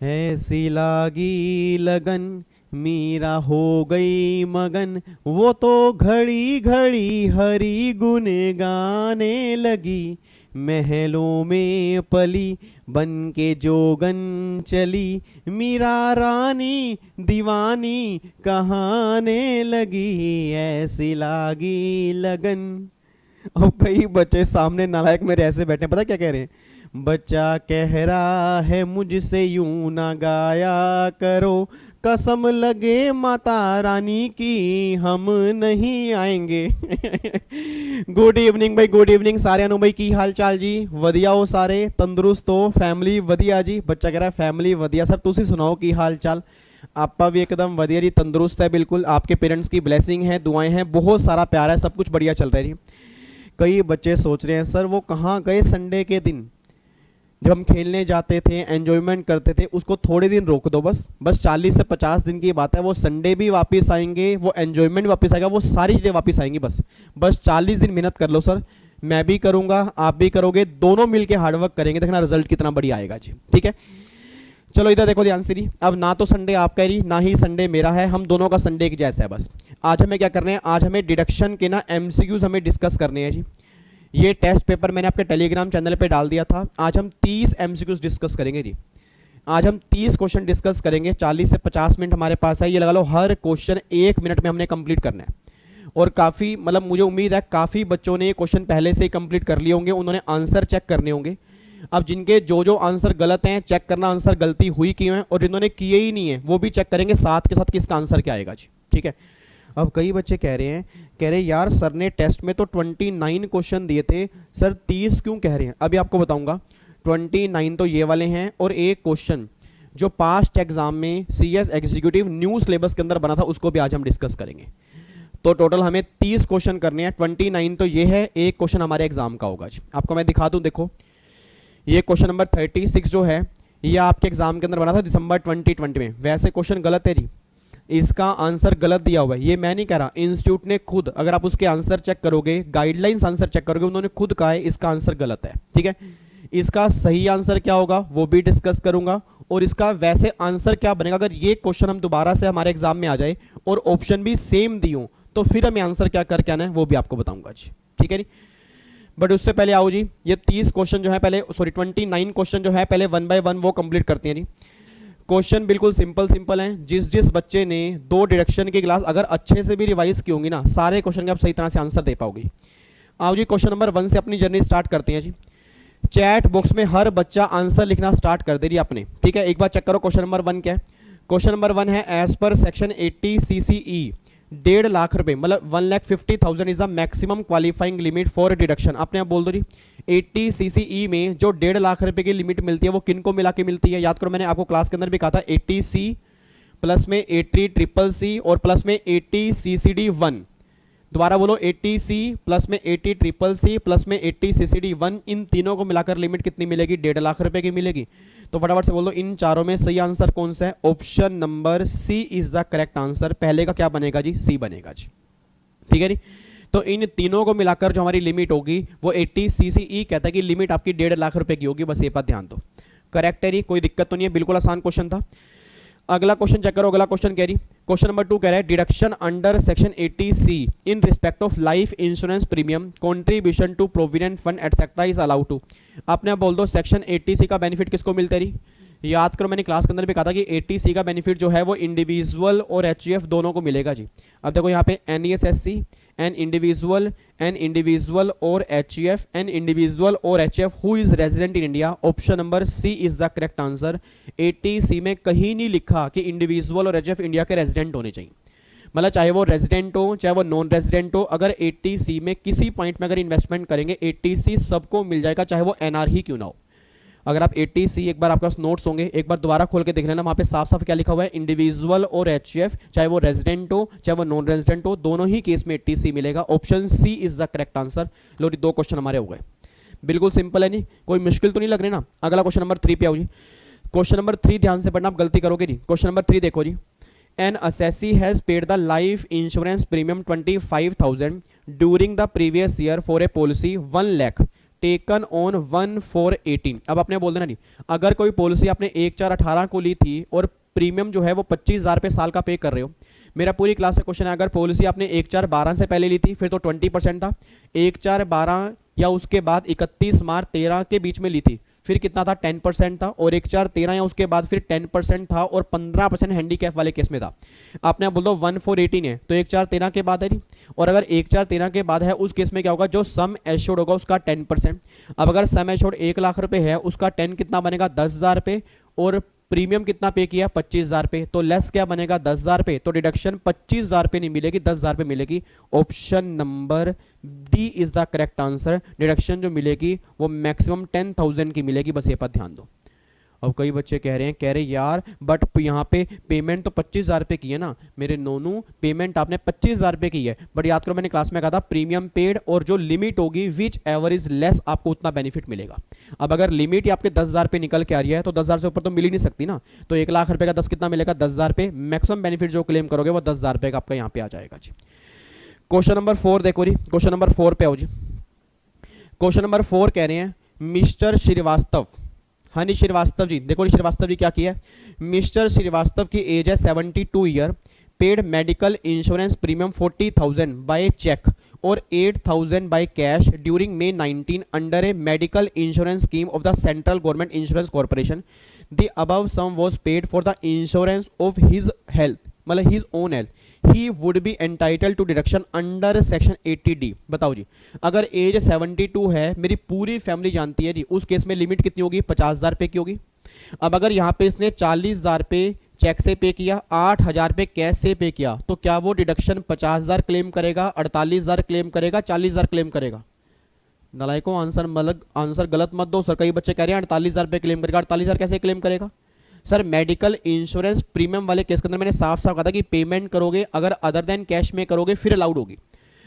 ऐसी लागी लगन मीरा हो गई मगन, वो तो घड़ी घड़ी हरी गुन गाने लगी। महलों में पली बन के जोगन चली, मीरा रानी दीवानी कहाने लगी। ऐसी लागी लगन। अब कई बच्चे सामने नालायक मेरे ऐसे बैठे हैं, पता क्या कह रहे हैं? बच्चा कह रहा है मुझसे यूं ना गाया करो, कसम लगे माता रानी की हम नहीं आएंगे। गुड इवनिंग भाई, गुड इवनिंग सारे भाई, की हाल चाल जी? वधिया हो सारे? तंदुरुस्त हो? फैमिली वधिया जी? बच्चा कह रहा है फैमिली वधिया। सर तुसी सुनाओ की हाल चाल? आपका भी एकदम वधिया जी, तंदुरुस्त है बिल्कुल। आपके पेरेंट्स की ब्लेसिंग है, दुआएं हैं, बहुत सारा प्यार है, सब कुछ बढ़िया चल रहा है जी। कई बच्चे सोच रहे हैं सर वो कहाँ गए संडे के दिन, जब हम खेलने जाते थे, एंजॉयमेंट करते थे, उसको थोड़े दिन रोक दो। बस बस 40 से 50 दिन की बात है, वो संडे भी वापस आएंगे, वो एंजॉयमेंट वापस आएगा, वो सारी चीज़ें वापस आएंगी। बस बस 40 दिन मेहनत कर लो सर। मैं भी करूंगा, आप भी करोगे, दोनों मिलके हार्डवर्क करेंगे, देखना रिजल्ट कितना बढ़िया आएगा जी। ठीक है, चलो इधर देखो ध्यान से जी। अब ना तो संडे आपका है ना ही संडे मेरा है, हम दोनों का संडे एक जैसा है। बस आज हमें क्या करना है, आज हमें डिडक्शन के ना एमसीक्यूज हमें डिस्कस करने हैं जी। ये टेस्ट पेपर मैंने आपके टेलीग्राम चैनल पे डाल दिया था। आज हम 30 एमसीक्यूज डिस्कस करेंगे जी। आज हम 30 क्वेश्चन डिस्कस करेंगे। 40 से 50 मिनट हमारे पास है, ये लगा लो हर क्वेश्चन 1 मिनट में हमने कंप्लीट करना है। और काफ़ी मतलब मुझे उम्मीद है काफ़ी बच्चों ने ये क्वेश्चन पहले से ही कंप्लीट कर लिए होंगे, उन्होंने आंसर चेक करने होंगे। अब जिनके जो जो आंसर गलत हैं, चेक करना आंसर गलती हुई क्यों है, और जिन्होंने किए ही नहीं है वो भी चेक करेंगे साथ के साथ किसका आंसर क्या आएगा जी। ठीक है, अब कई बच्चे कह रहे यार सर ने टेस्ट में तो 29 क्वेश्चन दिए थे, सर 30 क्यों कह रहे हैं? अभी आपको बताऊंगा। 29 तो ये वाले हैं, और एक क्वेश्चन जो पास्ट एग्जाम में CS एग्जीक्यूटिव न्यू सिलेबस के अंदर बना था, उसको भी आज हम डिस्कस करेंगे। तो टोटल हमें 30 क्वेश्चन करने हैं। 29 तो ये है, एक क्वेश्चन हमारे एग्जाम का होगा जी। आपको मैं दिखा दूं, देखो ये क्वेश्चन नंबर 36 जो है, ये आपके एग्जाम के अंदर बना था दिसंबर 2020 में। वैसे क्वेश्चन गलत है जी, इसका आंसर गलत दिया हुआ है, ये मैं नहीं कह रहा, इंस्टीट्यूट ने खुद, अगर आप उसके आंसर चेक करोगे, गाइडलाइंस आंसर चेक करोगे, उन्होंने खुद कहा है इसका आंसर गलत है। ठीक है, इसका सही आंसर क्या होगा वो भी डिस्कस करूंगा, और इसका वैसे आंसर क्या बनेगा अगर ये क्वेश्चन हम दोबारा से हमारे एग्जाम में आ जाए और ऑप्शन भी सेम दी हो, तो फिर हमें आंसर क्या करके आना है वो भी आपको बताऊंगा जी। ठीक है जी, बट उससे पहले आओ जी, ये 30 क्वेश्चन जो है पहले, सॉरी 29 क्वेश्चन जो है पहले 1 बाय 1 वो कंप्लीट करते हैं जी। क्वेश्चन बिल्कुल सिंपल सिंपल हैं। जिस जिस बच्चे ने 2 डिडक्शन की क्लास अगर अच्छे से भी रिवाइज की होंगी ना, सारे क्वेश्चन के आप सही तरह से आंसर दे पाओगे। आओ जी, क्वेश्चन नंबर 1 से अपनी जर्नी स्टार्ट करते हैं जी। चैट बॉक्स में हर बच्चा आंसर लिखना स्टार्ट कर दे रही आपने। ठीक है, एक बार चेक करो क्वेश्चन नंबर 1 क्या है। क्वेश्चन नंबर 1 है, as per section 80 CCE 1.5 lakh रुपए, मतलब 1,50,000 is the maximum qualifying limit for deduction. आपने आप बोल दो जी, 80 CCE में जो 1.5 लाख रुपए की लिमिट मिलती है वो किन को मिला के मिलती है? याद करो, मैंने आपको क्लास के अंदर भी कहा था 80C प्लस में 80CCC और प्लस में 80CCD1। दोबारा बोलो, 80C प्लस में 80CCC प्लस में 80CCD1, इन तीनों को मिलाकर लिमिट कितनी मिलेगी? 1.5 लाख रुपए की मिलेगी। तो फटाफट से बोल दो इन चारों में सही आंसर कौन सा है? Option number C is the correct answer. पहले का क्या बनेगा जी? C बनेगा जी। ठीक है जी, तो इन तीनों को मिलाकर जो हमारी लिमिट होगी वो 80 CCE कहता है कि लिमिट आपकी 1.5 लाख रुपए की होगी। बस ये पर ध्यान दो। करेक्ट है जी, कोई दिक्कत तो नहीं है, बिल्कुल आसान क्वेश्चन था। अगला क्वेश्चन चेक करो, अगला क्वेश्चन कह रही, क्वेश्चन नंबर 2 कह रहा है, deduction under section 80C in respect of life insurance premium contribution to provident fund etcetera is allowed to. आपने बोल दो सेक्शन 80C का बेनिफिट किसको मिलता है? याद करो, मैंने क्लास के अंदर भी कहा था कि 80C का बेनिफिट जो है वो इंडिविजुअल और HUF दोनों को मिलेगा जी। अब देखो यहाँ पे NESSC एन इंडिविजुअल और HUF एन इंडिविजुअल और HUF who is resident in India. Option number C is the correct answer. 80C में कहीं नहीं लिखा कि इंडिविजुअल और HUF इंडिया के रेजिडेंट होने चाहिए, मतलब चाहे वो रेजिडेंट हो चाहे वो नॉन रेजिडेंट हो, अगर 80C में किसी पॉइंट में अगर इन्वेस्टमेंट करेंगे 80C सबको मिल जाएगा, चाहे वो NR ही क्यों ना हो। अगर आप 80C एक बार आपके पास नोट्स होंगे, एक बार दोबारा खोल के देख लेना, वहां पे साफ साफ क्या लिखा हुआ है? इंडिविजुअल और HUF, चाहे वो रेजिडेंट हो चाहे वो नॉन रेजिडेंट हो, दोनों ही केस में 80C मिलेगा। Option C is the correct answer. Low, 2 question हमारे हो गए, बिल्कुल सिंपल है, नहीं कोई मुश्किल तो नहीं लग रही ना। अगला क्वेश्चन नंबर 3 पे आओ जी। क्वेश्चन नंबर 3 ध्यान से पढ़ना, आप गलती करोगे जी। क्वेश्चन नंबर 3 देखो जी, N assessee has paid the life insurance premium 25,000 during the previous year for a policy 1 lakh taken on 1/4/18। अब आपने बोल देना नहीं, अगर कोई पॉलिसी आपने 1/4/18 को ली थी और प्रीमियम जो है वो 25,000 रुपये साल का पे कर रहे हो। मेरा पूरी क्लास से क्वेश्चन है, अगर पॉलिसी आपने 1/4/12 से पहले ली थी फिर तो 20% था, 1/4/12 या उसके बाद 31 मार्च 13 के बीच में ली थी फिर कितना था, 10% था, और 1/4/13 या उसके बाद फिर 10% था, और 15% हैंडीकैप वाले केस में था। आपने बोल दो 1/4/18 है तो 1/4/13 के बाद है जी, और अगर 1/4/13 के बाद है उस केस में क्या होगा, जो सम एश्योर्ड होगा उसका 10%। अब अगर सम एश्योर्ड 1 लाख रुपए है उसका 10 कितना बनेगा, 10,000 रुपये, और प्रीमियम कितना पे किया, 25,000 रुपये, तो लेस क्या बनेगा, 10,000 रुपये, तो डिडक्शन 25,000 रुपये नहीं मिलेगी, 10,000 रुपये मिलेगी। Option number D is the correct answer. Deduction जो मिलेगी वो मैक्सिमम 10,000 की मिलेगी, बस ये पर ध्यान दो। अब कई बच्चे कह रहे यार बट यहाँ पे पेमेंट तो 25,000 रुपये की है ना। मेरे नोनू, पेमेंट आपने 25,000 रुपये की है, बट याद करो मैंने क्लास में कहा था प्रीमियम पेड और जो लिमिट होगी विच एवर इज लेस आपको उतना बेनिफिट मिलेगा। अब अगर लिमिट ही आपके 10,000 रुपये निकल के आ रही है तो 10,000 से ऊपर तो मिल ही नहीं सकती ना, तो 1 लाख रुपये का 10 कितना मिलेगा, 10,000 रुपये। मैक्सिमम बेनिफिट जो क्लेम करोगे वो 10,000 रुपये का आपका यहाँ पे आ जाएगा जी। क्वेश्चन नंबर 4 देखो जी, क्वेश्चन नंबर 4 पे आओ जी। क्वेश्चन नंबर 4 कह रहे हैं मिस्टर श्रीवास्तव, हाँ जी श्रीवास्तव जी, देखो जी श्रीवास्तव जी क्या किया है, मिस्टर श्रीवास्तव की एज है 72 year, paid medical insurance premium 40,000 by cheque और 8,000 by cash during May 19 under a medical insurance scheme of the central government insurance corporation. The above sum was paid for the insurance of his health, मतलब his own health, he would be entitle to deduction under section 80D। बताओ जी, अगर as 72 है, मेरी पूरी family जानती है जी, उस case में लिमिट कितनी होगी, 50,000 रुपये की होगी। अब अगर यहाँ पे इसने 40,000 रुपये चेक से पे किया, 8,000 रुपये कैश से पे किया, तो क्या वो डिडक्शन 50,000 क्लेम करेगा, 48,000 क्लेम करेगा, 40,000 क्लेम करेगा? नलायकों आंसर मतलब आंसर गलत मत दो सर, कई बच्चे कह रहे हैं 48,000 रुपये क्लेम करेगा। 48,000 कैसे क्लेम करेगा सर? मेडिकल इंश्योरेंस प्रीमियम वाले केस के अंदर मैंने साफ साफ कहा था कि पेमेंट करोगे अगर अदर देन कैश में करोगे फिर अलाउड होगी।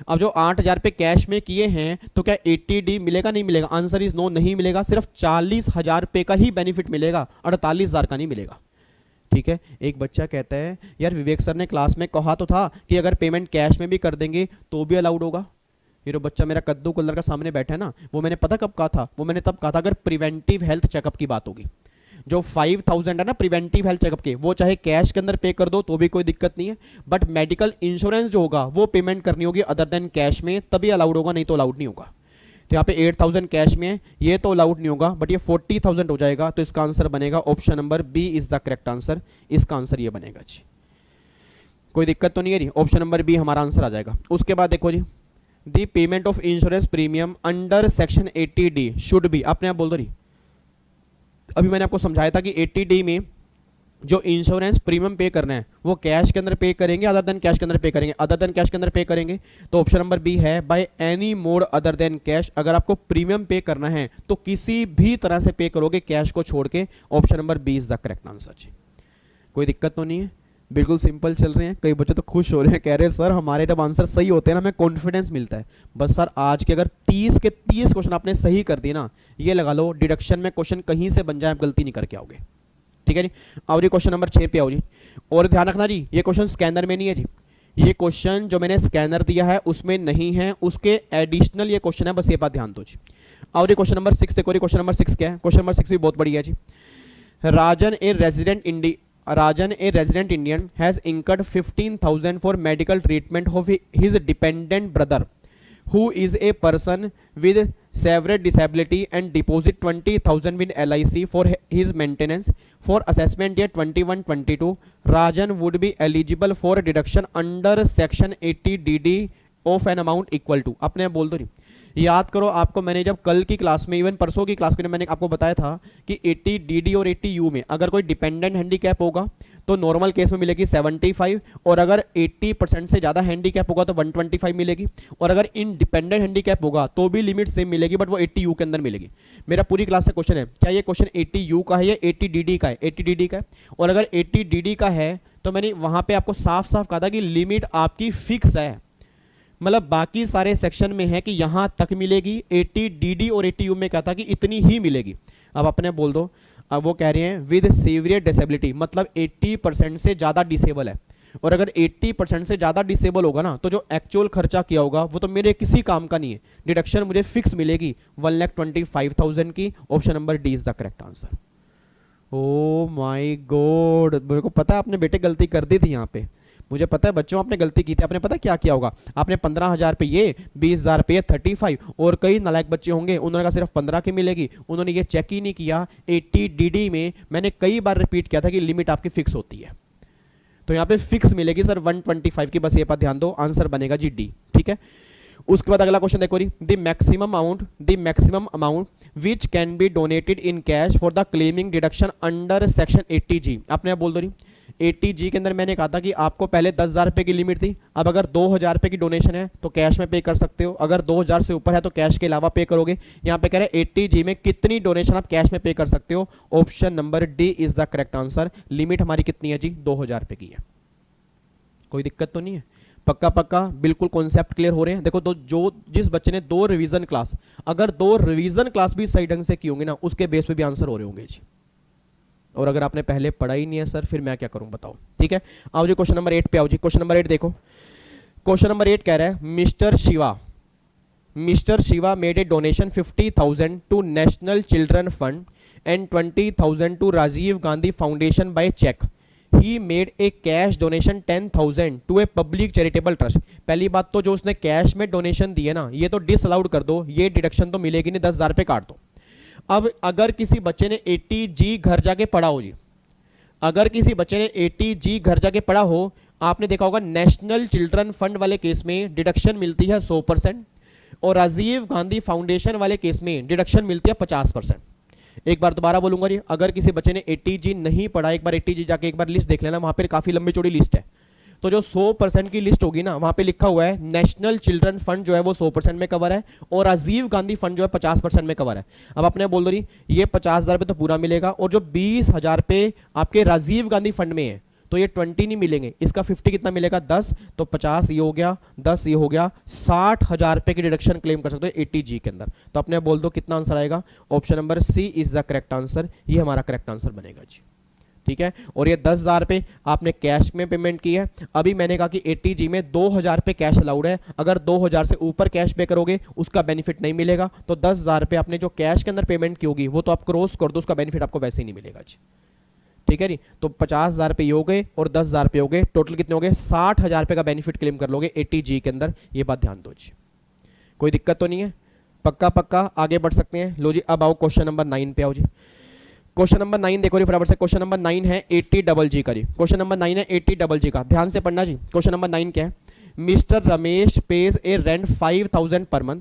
अब जो 8,000 रुपये कैश में किए हैं तो क्या 80D मिलेगा, नहीं मिलेगा? आंसर इज नो, नहीं मिलेगा। सिर्फ 40,000 रुपये का ही बेनिफिट मिलेगा, 48,000 का नहीं मिलेगा। ठीक है। एक बच्चा कहता है यार विवेक सर ने क्लास में कहा तो था कि अगर पेमेंट कैश में भी कर देंगे तो भी अलाउड होगा। ये जो बच्चा मेरा कद्दू कलर का सामने बैठा है ना, वो मैंने पता कब कहा था, वो मैंने तब कहा था अगर प्रिवेंटिव हेल्थ चेकअप की बात होगी। जो 5,000 है ना प्रिवेंटिव हेल्थ चेकअप के, वो चाहे कैश के अंदर पे कर दो तो भी कोई दिक्कत नहीं है, बट मेडिकल इंश्योरेंस जो होगा वो पेमेंट करनी होगी अदर देन कैश में, तभी अलाउड होगा, नहीं तो अलाउड नहीं होगा। तो यहाँ पे 8,000 कैश में है, ये तो अलाउड नहीं होगा, बट ये 40,000 हो जाएगा, तो इसका आंसर बनेगा option number B is the correct answer. इसका आंसर ये बनेगा जी, कोई दिक्कत तो नहीं है जी, ऑप्शन नंबर बी हमारा आंसर आ जाएगा। उसके बाद देखो जी, the payment of insurance premium under section 80D should be, अपने आप बोल दो नहीं, अभी मैंने आपको समझाया था कि 80D में जो इंश्योरेंस प्रीमियम पे करना है वो कैश के अंदर पे करेंगे, अदर देन कैश के अंदर पे करेंगे, अदर देन कैश के अंदर पे करेंगे, तो ऑप्शन नंबर बी है by any mode other than cash. अगर आपको प्रीमियम पे करना है तो किसी भी तरह से पे करोगे कैश को छोड़ के, option number B is the correct answer जी। कोई दिक्कत तो नहीं है, बिल्कुल सिंपल चल रहे हैं। कई बच्चे तो खुश हो रहे हैं, कह रहे हैं सर हमारे जब आंसर सही होते हैं ना हमें कॉन्फिडेंस मिलता है। बस सर आज के अगर 30 के 30 क्वेश्चन आपने सही कर दिए ना, ये लगा लो डिडक्शन में क्वेश्चन कहीं से बन जाए आप गलती नहीं करके आओगे। ठीक है जी। आओ जी क्वेश्चन नंबर 6 पे आओ जी, और ध्यान रखना जी ये क्वेश्चन स्कैनर में नहीं है जी, ये क्वेश्चन जो मैंने स्कैनर दिया है उसमें नहीं है, उसके एडिशनल ये क्वेश्चन है, बस ये बात ध्यान दो जी। आओ जी क्वेश्चन नंबर 6 देखो, क्वेश्चन नंबर 6 क्या है? क्वेश्चन नंबर 6 भी बहुत बढ़िया है जी। राजन ए resident Indian has incurred 15,000 for medical treatment of his dependent brother who is a person with severe disability and deposit 20,000 with LIC for his maintenance for assessment year 21-22. Rajan would be eligible for a deduction under section 80DD of an amount equal to, अपने बोल दो नहीं, याद करो आपको मैंने जब कल की क्लास में, इवन परसों की क्लास में मैंने आपको बताया था कि 80DD और 80U में अगर कोई डिपेंडेंट हैंडीकैप होगा तो नॉर्मल केस में मिलेगी 75, और अगर 80% से ज़्यादा हैंडीकैप होगा तो 125 मिलेगी, और अगर इंडिपेंडेंट हैंडीकैप होगा तो भी लिमिट सेम मिलेगी, बट वो 80U के अंदर मिलेगी। मेरा पूरी क्लास से क्वेश्चन है, क्या ये क्वेश्चन 80U का है या 80DD का है? 80DD का है। और अगर 80DD का है तो मैंने वहाँ पर आपको साफ साफ कहा था कि लिमिट आपकी फिक्स है, मतलब बाकी सारे सेक्शन में है कि यहां तक मिलेगी, 80DD और 80U में क्या था कि इतनी ही मिलेगी। अब अपने बोल दो, अब वो कह रहे हैं विद सीवियर डिसेबिलिटी, मतलब 80% से ज्यादा डिसेबल है, और अगर 80% से ज़्यादा डिसेबल होगा ना, तो जो एक्चुअल खर्चा किया होगा वो तो मेरे किसी काम का नहीं है, डिडक्शन मुझे फिक्स मिलेगी 1,25,000 की। Option number D is the correct answer. Oh my God, मेरे को पता है आपने बेटे गलती कर दी थी यहाँ पे। मुझे पता है बच्चों आपने गलती की थी। आपने पता क्या किया होगा, आपने 15,000 पे ये, 20,000 पे ये 35, और कई नालायक बच्चे होंगे उन्होंने कहा सिर्फ 15 की मिलेगी, उन्होंने ये चेक ही नहीं किया। 80 DD में मैंने कई बार रिपीट किया था कि लिमिट आपकी फिक्स होती है, तो यहाँ पे फिक्स मिलेगी सर 125 की, बस ये पर ध्यान दो, आंसर बनेगा जी डी। ठीक है, उसके बाद अगला क्वेश्चन देखो, the maximum amount which can be donated in cash for the claiming deduction under section 80G। आपने बोल दो रही 80G के अंदर मैंने कहा था कि आपको पहले 10,000 रुपए की लिमिट थी, अब अगर 2,000 रुपए की डोनेशन है तो कैश में पे कर सकते हो, अगर 2,000 से ऊपर है तो कैश के अलावा पे करोगे। यहाँ पे कह रहे हैं 80G में कितनी डोनेशन आप कैश में पे कर सकते हो। Option number D is the correct answer. Limit हमारी कितनी है जी, 2,000 रुपए की है। कोई दिक्कत तो नहीं है, पक्का पक्का बिल्कुल कॉन्सेप्ट क्लियर हो रहे हैं। देखो तो जो जिस बच्चे ने 2 रिवीजन क्लास, अगर 2 रिवीजन क्लास भी सही ढंग से की होंगे ना, उसके बेस पे भी आंसर हो रहे होंगे जी। और अगर आपने पहले पढ़ा ही नहीं है सर, फिर मैं क्या करूं बताओ। ठीक है, आओ जी क्वेश्चन नंबर 8 पे आओ जी। क्वेश्चन नंबर 8 देखो, क्वेश्चन नंबर 8 कह रहा है mister Shiva made a donation 50,000 to national children fund and 20,000 to Rajiv Gandhi foundation by cheque. He made a cash donation 10,000 to a public charitable trust. पहली बात तो जो उसने कैश में डोनेशन दी है ना, ये तो डिसअलाउड कर दो, ये डिडक्शन तो मिलेगी नहीं, 10,000 पे काट दो। अब अगर किसी बच्चे ने 80G घर जाके पढ़ा हो जी, अगर किसी बच्चे ने 80G घर जाके पढ़ा हो, आपने देखा होगा नेशनल चिल्ड्रन फंड वाले केस में डिडक्शन मिलती है 100%, और राजीव गांधी फाउंडेशन वाले केस में डिडक्शन मिलती है 50%। एक बार दोबारा बोलूंगा जी, अगर किसी बच्चे ने 80G नहीं पढ़ा, एक बार 80G जाके एक बार लिस्ट देख लेना, वहां पर काफी लंबी चौड़ी लिस्ट है। तो जो 100% की लिस्ट होगी ना, वहां पे लिखा हुआ है नेशनल चिल्ड्रन फंड जो है वो 100% में कवर है, और राजीव गांधी फंड जो है 50% में कवर है। अब आपने बोल दो रही ये 50,000 पे तो पूरा मिलेगा, और जो 20,000 पे आपके राजीव गांधी फंड में है तो ये 20 नहीं मिलेंगे, इसका 50 कितना मिलेगा 10, तो 50 ये हो गया, 10 ये हो गया, 60,000 रुपए की डिडक्शन क्लेम कर सकते हो 80G के अंदर। तो अपने बोल दो कितना आंसर आएगा, option number C is the correct answer, ये हमारा करेक्ट आंसर बनेगा जी। ठीक है, और ये 10,000 पे आपने कैश में पेमेंट की है। अभी मैंने कहा कि 80G में 2,000 पे कैश अलाउड है, अगर 2,000 से ऊपर कैश पे करोगे उसका बेनिफिट नहीं मिलेगा। तो 10,000 पे आपने जो कैश के अंदर पेमेंट की होगी वो तो आप क्रॉस कर दो, उसका बेनिफिट आपको वैसे ही नहीं मिलेगा जी। ठीक है जी, तो 50,000 पे हो गए और 10,000 पे हो गए, टोटल कितने हो गए, 60,000 पे का बेनिफिट क्लेम कर लोगे 80G के अंदर। ये बात ध्यान दो जी, कोई दिक्कत तो नहीं है, पक्का पक्का आगे बढ़ सकते हैं। लो जी, अब आओ क्वेश्चन नंबर 9 पे आओ जी। क्वेश्चन नंबर 9 देखो जी फटाफट से, क्वेश्चन नंबर 9 है 80GG का जी। क्वेश्चन नंबर 9 है 80GG का, ध्यान से पढ़ना जी। क्वेश्चन नंबर 9 क्या है, mister Ramesh pays a rent 5,000 per month,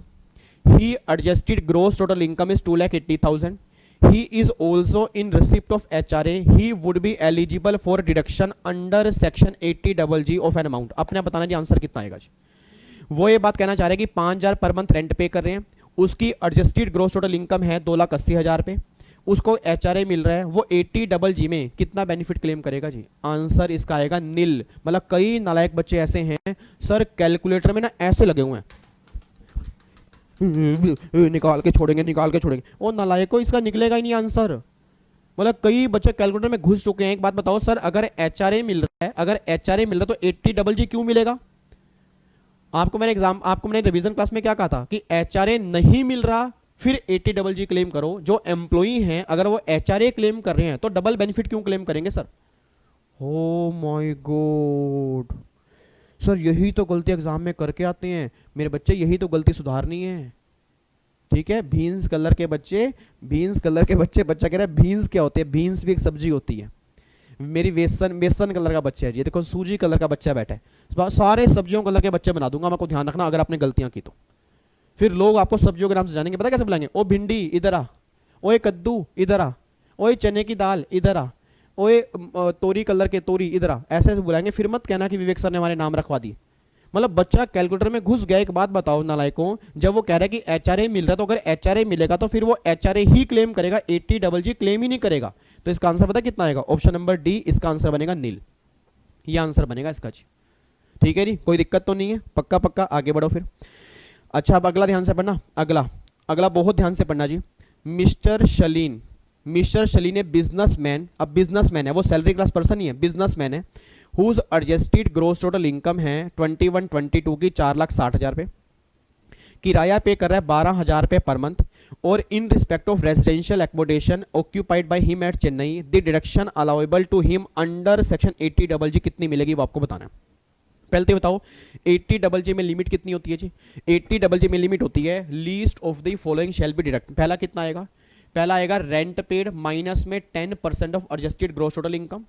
he adjusted gross total income is 2,80,000, he is also in receipt of HRA, he would be eligible for deduction under section 80GG of an amount। अपने बताना जी answer कितना आएगा जी। वो ये बात कहना चाह रहे हैं कि 5,000 पर मंथ रेंट पे कर रहे हैं, उसकी एडजस्टेड ग्रोस टोटल इनकम है 2,80,000 पे, उसको HRA मिल रहा है, वो 80GG में कितना बेनिफिट क्लेम करेगा जी। आंसर इसका आएगा नील। मतलब कई नालायक बच्चे ऐसे हैं सर, कैलकुलेटर में ना ऐसे लगे हुए हैं, निकाल के छोड़ेंगे, और नालायकों इसका निकलेगा ही नहीं आंसर। मतलब कई बच्चे कैलकुलेटर में घुस चुके हैं। एक बात बताओ सर, अगर HRA मिल रहा है तो 80GG क्यों मिलेगा। आपको मैंने रिवीजन क्लास में क्या कहा था कि HRA नहीं मिल रहा फिर 80GG क्लेम करो। जो एम्प्लॉई हैं अगर वो HRA क्लेम कर रहे हैं तो डबल बेनिफिट क्यों क्लेम करेंगे sir. Oh my God sir, यही तो गलती एग्जाम में करके आते हैं मेरे बच्चे, यही तो गलती सुधारनी है। ठीक है, बीन्स कलर के बच्चे, बच्चा कह रहा है बीन्स क्या होते हैं, बीन्स भी एक सब्जी होती है। मेरी बेसन कलर का बच्चा है जी, देखो सूजी कलर का बच्चा बैठा है। सारे सब्जियों कलर के बच्चे बना दूंगा, आपको ध्यान रखना अगर आपने गलतियां की तो। फिर लोग आपको सब्जियों के नाम से जानेंगे, पता कैसे बुलाएंगे, ओ भिंडी इधर आ, ओए कद्दू इधर आ, ओए चने की दाल इधर आ, ओए तोरी कलर के तोरी इधर आ, ऐसे बुलाएंगे। फिर मत कहना कि विवेक सर ने हमारे नाम रखवा दिए। मतलब बच्चा कैलकुलेटर में घुस गया। एक बात बताओ नालायकों, जब वो कह रहा है कि HRA मिल रहा है तो अगर HRA मिलेगा तो फिर वो HRA ही क्लेम करेगा, 80GG क्लेम ही नहीं करेगा। तो इसका आंसर पता कितना आएगा, ऑप्शन नंबर डी इसका आंसर बनेगा नील। ये आंसर बनेगा इसका जी। ठीक है जी, कोई दिक्कत तो नहीं है, पक्का पक्का आगे बढ़ो फिर। अच्छा, अब अगला ध्यान से पढ़ना, अगला बहुत ध्यान से पढ़ना जी। मिस्टर शलीन ए बिजनेसमैन, अब बिजनेसमैन है वो, सैलरी क्लास पर्सन ही है, बिजनेसमैन है, whose adjusted gross total income है 21-22 की 4,60,000 पे, किराया पे कर रहा है 12,000 रुपये पर मंथ, और in respect of residential accommodation occupied by him at Chennai the deduction allowable to him under section 80 कितनी मिलेगी वो आपको बताना है। पहले तो बताओ 80 में लिमिट कितनी होती है जी? 80 में लिमिट होती है least of the following shall be deduct. पहला कितना आएगा? पहला आएगा रेंट पेड माइनस में 10% of adjusted gross total income,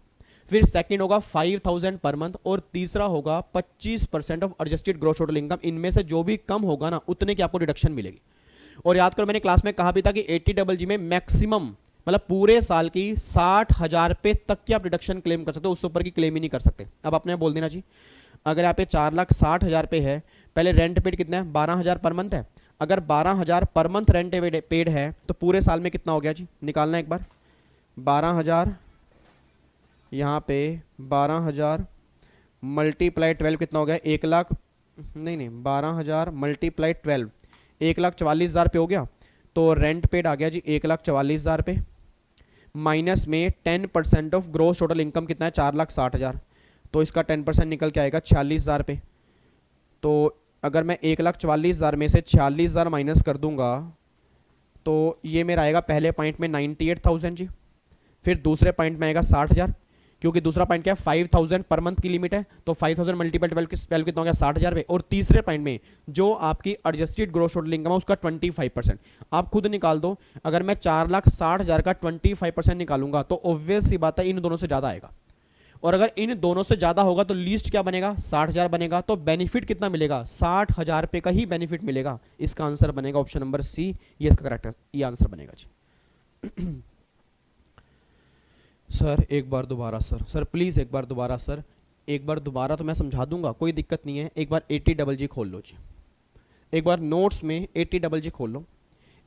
फिर सेकंड होगा 5,000 पर मंथ, और तीसरा होगा 25% of adjusted gross total income. इनमें से जो भी कम होगा ना उतने की आपको डिडक्शन मिलेगी। और याद करो मैंने क्लास में कहा भी था कि 80 में मैक्सिमम मतलब पूरे साल की 60,000 रुपये तक की आप डिडक्शन क्लेम कर सकते हो, उससे ऊपर की क्लेम ही नहीं कर सकते। अब आपने बोल देना जी, अगर यहाँ पे 4,60,000 रुपये है, पहले रेंट पेड कितना है? 12,000 पर मंथ है। अगर 12,000 पर मंथ रेंट पेड है तो पूरे साल में कितना हो गया जी? निकालना एक बार। 12,000 यहाँ पे 12,000 मल्टीप्लाई 12 कितना हो गया? 1,00,000 नहीं 12,000 मल्टीप्लाई 12 1,44,000 पे हो गया। तो रेंट पेड आ गया जी 1,44,000 पे, माइनस में 10% ऑफ ग्रोस टोटल इनकम कितना है? 4,60,000। तो इसका 10% निकल के आएगा 46,000 पे। तो अगर मैं 1,44,000 में से 46,000 माइनस कर दूंगा तो ये मेरा आएगा पहले पॉइंट में 98,000 जी, फिर दूसरे पॉइंट में आएगा 60,000, क्योंकि दूसरा पॉइंट क्या है? 5,000 पर मंथ की लिमिट है, तो 5,000 मल्टीपल 12 कितना हो गया? 60,000 पे। और तीसरे पॉइंट में जो आपकी एडजस्टेड ग्रोस टोटल इनकम है उसका 25%। आप खुद निकाल दो, अगर मैं 4,60,000 का 25% निकालूंगा तो ऑब्वियस सी बात है इन दोनों से ज्यादा आएगा, और अगर इन दोनों से ज्यादा होगा तो लीस्ट क्या बनेगा? 60,000 बनेगा। तो बेनिफिट कितना मिलेगा? 60,000 रुपये का ही बेनिफिट मिलेगा। इसका आंसर बनेगा ऑप्शन नंबर सी, ये इसका करेक्ट ये आंसर बनेगा जी। सर एक बार दोबारा सर प्लीज एक बार दोबारा सर, एक बार दोबारा तो मैं समझा दूंगा, कोई दिक्कत नहीं है। एक बार 80 खोल लो जी, एक बार नोट्स में 80 खोल लो।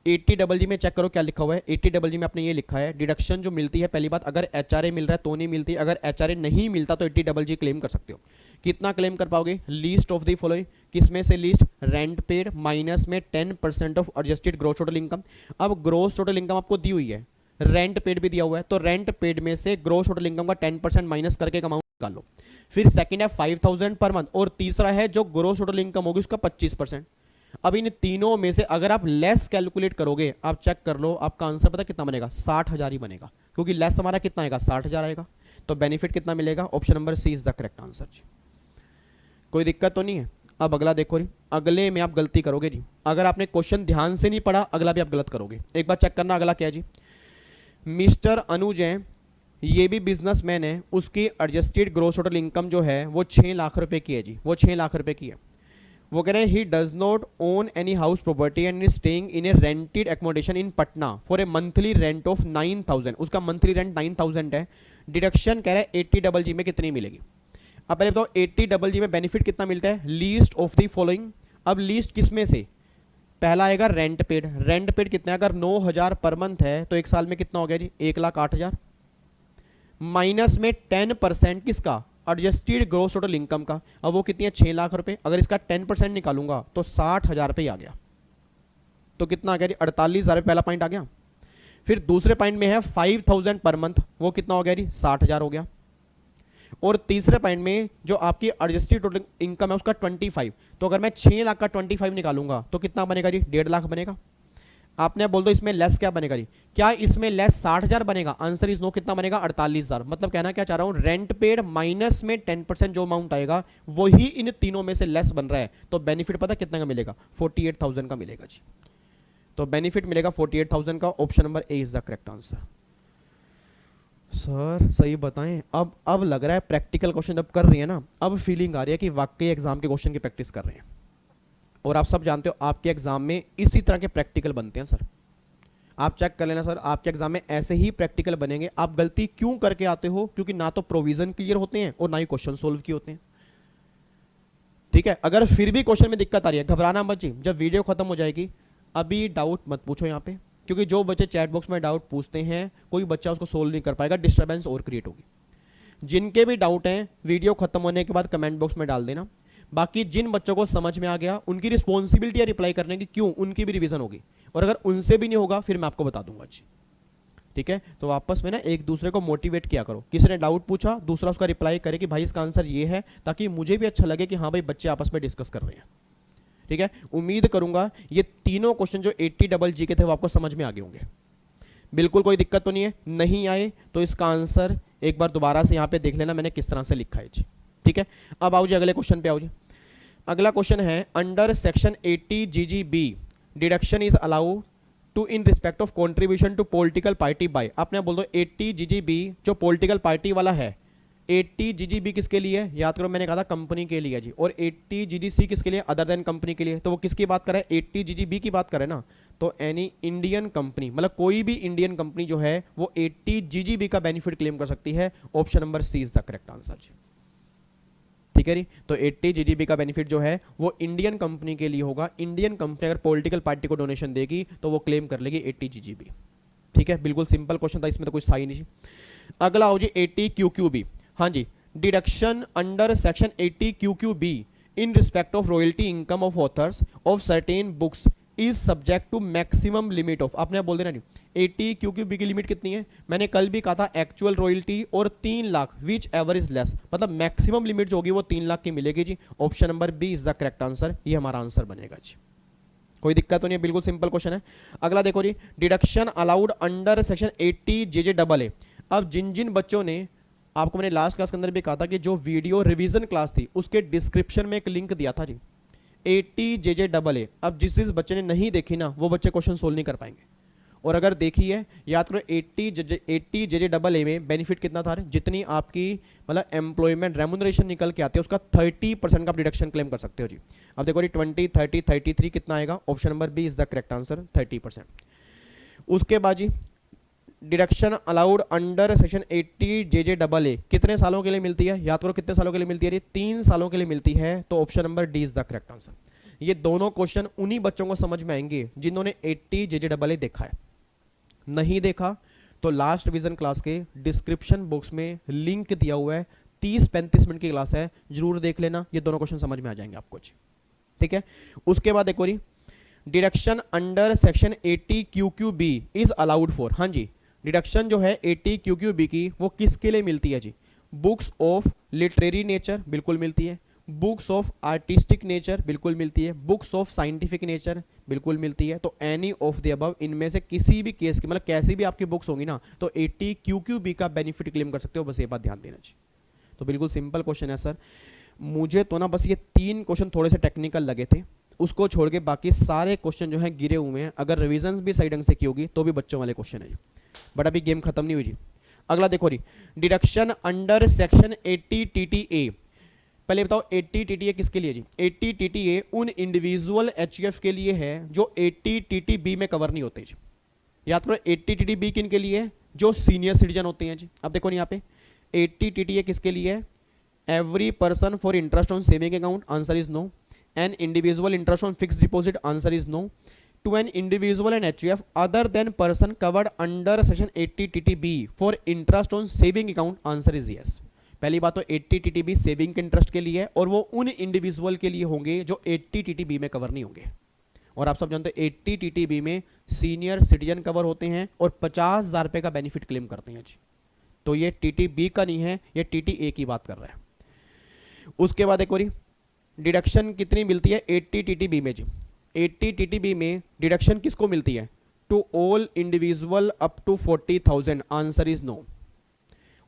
80 में चेक करो क्या लिखा हुआ है। 80 में आपने ये लिखा है डिडक्शन जो मिलती है, पहली बात अगर एचआरए मिल रहा है तो नहीं मिलती, अगर एचआरए नहीं मिलता तो 80 क्लेम कर सकते हो। कितना क्लेम कर पाओगे? Least of the following. किसमें से लीस्ट? रेंट पेड माइनस में 10% of adjusted gross total income. अब ग्रोस टोटल इनकम आपको दी हुई है, रेंट पेड भी दिया हुआ है, तो रेंट पेड में से ग्रोस टोटल इनकम का 10% माइनस करके एक अमाउंट निकाल लो। फिर सेकंड है 5,000 पर मंथ, और तीसरा है जो ग्रोस टोटल इनकम होगी उसका 25%। अब इन तीनों में से अगर आप लेस कैलकुलेट करोगे, आप चेक कर लो, आपका आंसर पता कितना बनेगा? 60,000 ही बनेगा, क्योंकि लेस हमारा कितना आएगा? 60,000 आएगा। तो बेनिफिट कितना मिलेगा? Option number C is the correct answer जी। कोई दिक्कत तो नहीं है? अब अगला देखो जी, अगले में आप गलती करोगे जी, अगर आपने क्वेश्चन ध्यान से नहीं पढ़ा अगला भी आप गलत करोगे। एक बार चेक करना अगला क्या है जी। मिस्टर अनुज है, ये भी बिजनेसमैन है, उसकी एडजस्टेड ग्रोस टोटल इनकम जो है वो 6 लाख रुपए की है जी, वो 6 लाख रुपए की है। वो कह रहे हैं he does not own any house property and is staying in A rented accommodation in Patna for a monthly rent of 9,000। उसका मंथली रेंट 9,000 है। डिडक्शन कह रहा है 80 में कितनी मिलेगी? अब पहले बताओ 80 में बेनिफिट कितना मिलता है? Least of the following. अब लीस्ट किसमें से? पहला आएगा रेंट पेड। रेंट पेड कितना है? अगर 9,000 पर मंथ है तो एक साल में कितना हो गया जी? 1,08,000 माइनस में 10% किसका? एडजस्टेड ग्रोस टोटल इनकम का। अब वो कितनी है? 6 लाख रुपए। अगर इसका 10% निकालूंगा तो 60,000 रुपए आ गया। तो कितना आ गया जी? 48,000 पहला पॉइंट आ गया। फिर दूसरे पॉइंट में है 5,000 पर मंथ, वो कितना हो गया जी? 60,000 हो गया। और तीसरे पॉइंट में जो आपकी एडजस्टेड टोटल इनकम है उसका 25, तो अगर मैं 6 लाख का 25 निकालूंगा तो कितना बनेगा जी? 1.5 लाख बनेगा। आपने बोल दो इसमें लेस क्या बनेगा जी? क्या इसमें लेस 60,000 बनेगा? Answer is no. कितना बनेगा? 48,000। मतलब कहना क्या चाह रहा हूं, रेंट पेड माइनस में 10% जो अमाउंट आएगा वही इन तीनों में से लेस बन रहा है। तो बेनिफिट पता कितना का मिलेगा? 48,000 का मिलेगा जी। तो बेनिफिट मिलेगा 48,000 का। Option number A is the correct answer. Sir सही बताएं, अब लग रहा है प्रैक्टिकल क्वेश्चन जब कर रही है ना, अब फीलिंग आ रही है कि वाकई एग्जाम के क्वेश्चन की प्रैक्टिस कर रहे हैं। और आप सब जानते हो आपके एग्जाम में इसी तरह के प्रैक्टिकल बनते हैं सर। आप चेक कर लेना सर, आपके एग्जाम में ऐसे ही प्रैक्टिकल बनेंगे। आप गलती क्यों करके आते हो? क्योंकि ना तो प्रोविजन क्लियर होते हैं और ना ही क्वेश्चन सोल्व किए होते हैं। ठीक है, अगर फिर भी क्वेश्चन में दिक्कत आ रही है, घबराना मत जी। जब वीडियो खत्म हो जाएगी अभी डाउट मत पूछो यहाँ पे, क्योंकि जो बच्चे चैट बॉक्स में डाउट पूछते हैं कोई बच्चा उसको सोल्व नहीं कर पाएगा, डिस्टर्बेंस और क्रिएट होगी। जिनके भी डाउट हैं वीडियो खत्म होने के बाद कमेंट बॉक्स में डाल देना। बाकी जिन बच्चों को समझ में आ गया उनकी रिस्पॉन्सिबिलिटी है रिप्लाई करने की, क्यों? उनकी भी रिवीजन होगी। और अगर उनसे भी नहीं होगा फिर मैं आपको बता दूंगा जी। ठीक है, तो आपस में ना एक दूसरे को मोटिवेट किया करो, किसी ने डाउट पूछा दूसरा उसका रिप्लाई करे कि भाई इसका आंसर ये है, ताकि मुझे भी अच्छा लगे कि हाँ भाई बच्चे आपस में डिस्कस कर रहे हैं। ठीक है, उम्मीद करूंगा ये तीनों क्वेश्चन जो 80 डबल जी के थे वो आपको समझ में आ गए होंगे। बिल्कुल कोई दिक्कत तो नहीं है, नहीं आए तो इसका आंसर एक बार दोबारा से यहाँ पे देख लेना मैंने किस तरह से लिखा है जी। ठीक है, अब आओ जी अगले क्वेश्चन पे आओ जी। अगला क्वेश्चन है under section 80 GGB deduction is allowed to in respect of contribution to political party by, आपने बोल दो 80 जीजीबी जो पॉलिटिकल पार्टी वाला है, 80 जीजीबी किसके लिए है, याद करो मैंने कहा था कंपनी के लिए जी, और 80 जीजीसी किसके लिए, अदर देन कंपनी के लिए, तो वो किसकी बात कर रहा है, 80 जीजीबी की बात कर रहे हैं ना, तो एनी इंडियन कंपनी, मतलब कोई भी इंडियन कंपनी जो है वो 80 जीजीबी का बेनिफिट क्लेम कर सकती है। Option number C is the correct answer जी। ठीक है जी, तो 80 जीजीबी का बेनिफिट जो है वो इंडियन कंपनी के लिए होगा। इंडियन कंपनी अगर पॉलिटिकल पार्टी को डोनेशन देगी तो वो क्लेम कर लेगी 80 जीजीबी। ठीक है, बिल्कुल सिंपल क्वेश्चन था, इसमें तो कुछ था ही नहीं। अगला हो जी 80 क्यूक्यूबी, हाँ जी, deduction under section 80 QQB in respect of royalty income of authors of certain books is subject to maximum limit of, आपने बोल देना नहीं 80 क्यूक्यूबी की लिमिट कितनी है, मैंने कल भी कहा था एक्चुअल रॉयल्टी और 3 lakh whichever is less, मतलब मैक्सिमम लिमिट जो होगी वो 3 लाख की मिलेगी जी। Option number B is the correct answer, ये हमारा आंसर बनेगा जी। कोई दिक्कत तो नहीं है, बिल्कुल सिंपल क्वेश्चन है। अगला देखो जी, deduction allowed under section 80 JJ double A, अब जिन जिन बच्चों ने, आपको मैंने लास्ट क्लास के अंदर भी कहा था कि जो वीडियो रिवीजन क्लास थी उसके डिस्क्रिप्शन में एक लिंक दिया था जी 80 जेजे डबल ए, अब जिस बच्चे ने नहीं देखी ना वो बच्चे क्वेश्चन सोल्व नहीं कर पाएंगे, और अगर देखी है याद करो 80 जेजे डबल ए में बेनिफिट कितना था, जितनी आपकी मतलब एम्प्लॉयमेंट रेम्यूनरेशन निकल के आती है उसका 30% का डिडक्शन क्लेम कर सकते हो जी। अब देखो जी 20 30 33 कितना आएगा, option number B is the correct answer 30%। उसके बाद जी deduction allowed under section 80 JJ double A कितने सालों के लिए मिलती है, याद करो कितने सालों के लिए मिलती है, 3 सालों के लिए मिलती है, तो option number D is the correct answer. ये दोनों क्वेश्चन उन्हीं बच्चों को समझ में आएंगे जिन्होंने 80 जेजे डबल ए देखा है, नहीं देखा तो लास्ट रिवीजन क्लास के डिस्क्रिप्शन बॉक्स में लिंक दिया हुआ है, 30-35 मिनट की क्लास है, जरूर देख लेना, ये दोनों क्वेश्चन समझ में आ जाएंगे आपको। ठीक है, उसके बाद देखो deduction under section 80 QQB is allowed for, हाँ जी, डिडक्शन जो है 80 क्यूक्यूबी की वो किसके लिए मिलती है जी, बुक्स ऑफ लिटरेरी नेचर बिल्कुल मिलती है, बुक्स ऑफ आर्टिस्टिक नेचर बिल्कुल मिलती है, बुक्स ऑफ साइंटिफिक नेचर बिल्कुल मिलती है, तो एनी ऑफ द अबव इनमें से किसी भी केस की, मतलब कैसी भी आपकी बुक्स होंगी ना तो 80 क्यूक्यूबी का बेनिफिट क्लेम कर सकते हो, बस ये बात ध्यान देना चाहिए। तो बिल्कुल सिंपल क्वेश्चन है सर, मुझे तो ना बस ये 3 क्वेश्चन थोड़े से टेक्निकल लगे थे, उसको छोड़ के बाकी सारे क्वेश्चन जो हैं गिरे हुए हैं, अगर रिविजन भी सही ढंग से की होगी तो भी बच्चों वाले क्वेश्चन है जी, बट अभी गेम खत्म नहीं हुई जी। अगला देखो जी, डिडक्शन अंडर सेक्शन 80 टीटीए, पहले बताओ 80 टीटीए किसके लिए जी, 80 टीटीए उन इंडिविजुअल एचयूएफ के लिए है जो 80 टीटीबी में कवर नहीं होते जी। याद करो 80 टीटीबी किन के लिए है, जो सीनियर सिटीजन होते हैं जी। अब देखो यहाँ पे 80 टीटीए किसके लिए है, every person for interest on saving account, answer is no, an individual interest on fixed deposit, answer is no, to an individual and HUF other than person covered under section 80 TTB for interest on saving account, answer is yes। पहली बात तो 80 TTB saving के interest के लिए है और वो उन इंडिविजुअल के लिए होंगे जो 80 TTB में कवर नहीं होंगे, और आप सब जानते हैं 80 TTB में सीनियर सिटीजन कवर होते हैं और 50,000 रुपये का बेनिफिट क्लेम करते हैं जी, तो ये TTB का नहीं है, ये TTA की बात कर रहा है। उसके बाद एक और डिडक्शन कितनी मिलती है 80 TTB में जी, 80 TTB में डिडक्शन किसको मिलती है, to all individual up to 40,000, answer is no.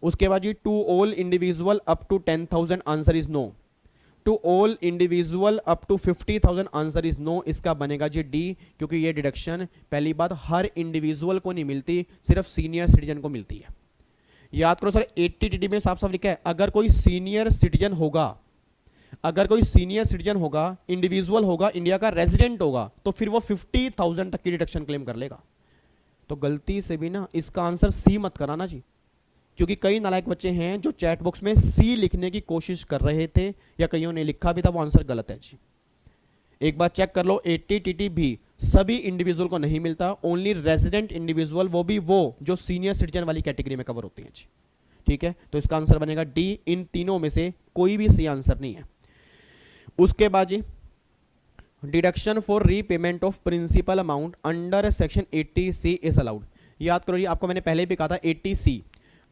उसके बाद जी to all individual up to 10,000, answer is no, to all individual up to 50,000, answer is no, इसका बनेगा जी डी, क्योंकि ये डिडक्शन पहली बात हर इंडिविजुअल को नहीं मिलती, सिर्फ सीनियर सिटीजन को मिलती है। याद करो सर 80 TTB में साफ साफ लिखा है अगर कोई सीनियर सिटीजन होगा, अगर कोई सीनियर सिटीजन होगा, इंडिविजुअल होगा, इंडिया का रेजिडेंट होगा, तो फिर वो 50,000 तक की डिडक्शन क्लेम कर लेगा। तो गलती से भी ना इसका आंसर सी मत कराना जी, क्योंकि कई नालायक बच्चे हैं जो चैट बॉक्स में सी लिखने की कोशिश कर रहे थे या कईयों ने लिखा भी था, वो आंसर गलत है जी। एक बार चेक कर लो 80 TTB सभी इंडिविजुअल को नहीं मिलता, ओनली रेजिडेंट इंडिविजुअल, वो भी वो जो सीनियर सिटीजन वाली कैटेगरी में कवर होते हैं जी। ठीक है, तो इसका आंसर बनेगा डी, इन तीनों में से कोई भी सही आंसर नहीं है। उसके बाद जी deduction for repayment of principal amount under section 80C is allowed, याद करो जी, आपको मैंने पहले भी कहा था 80C,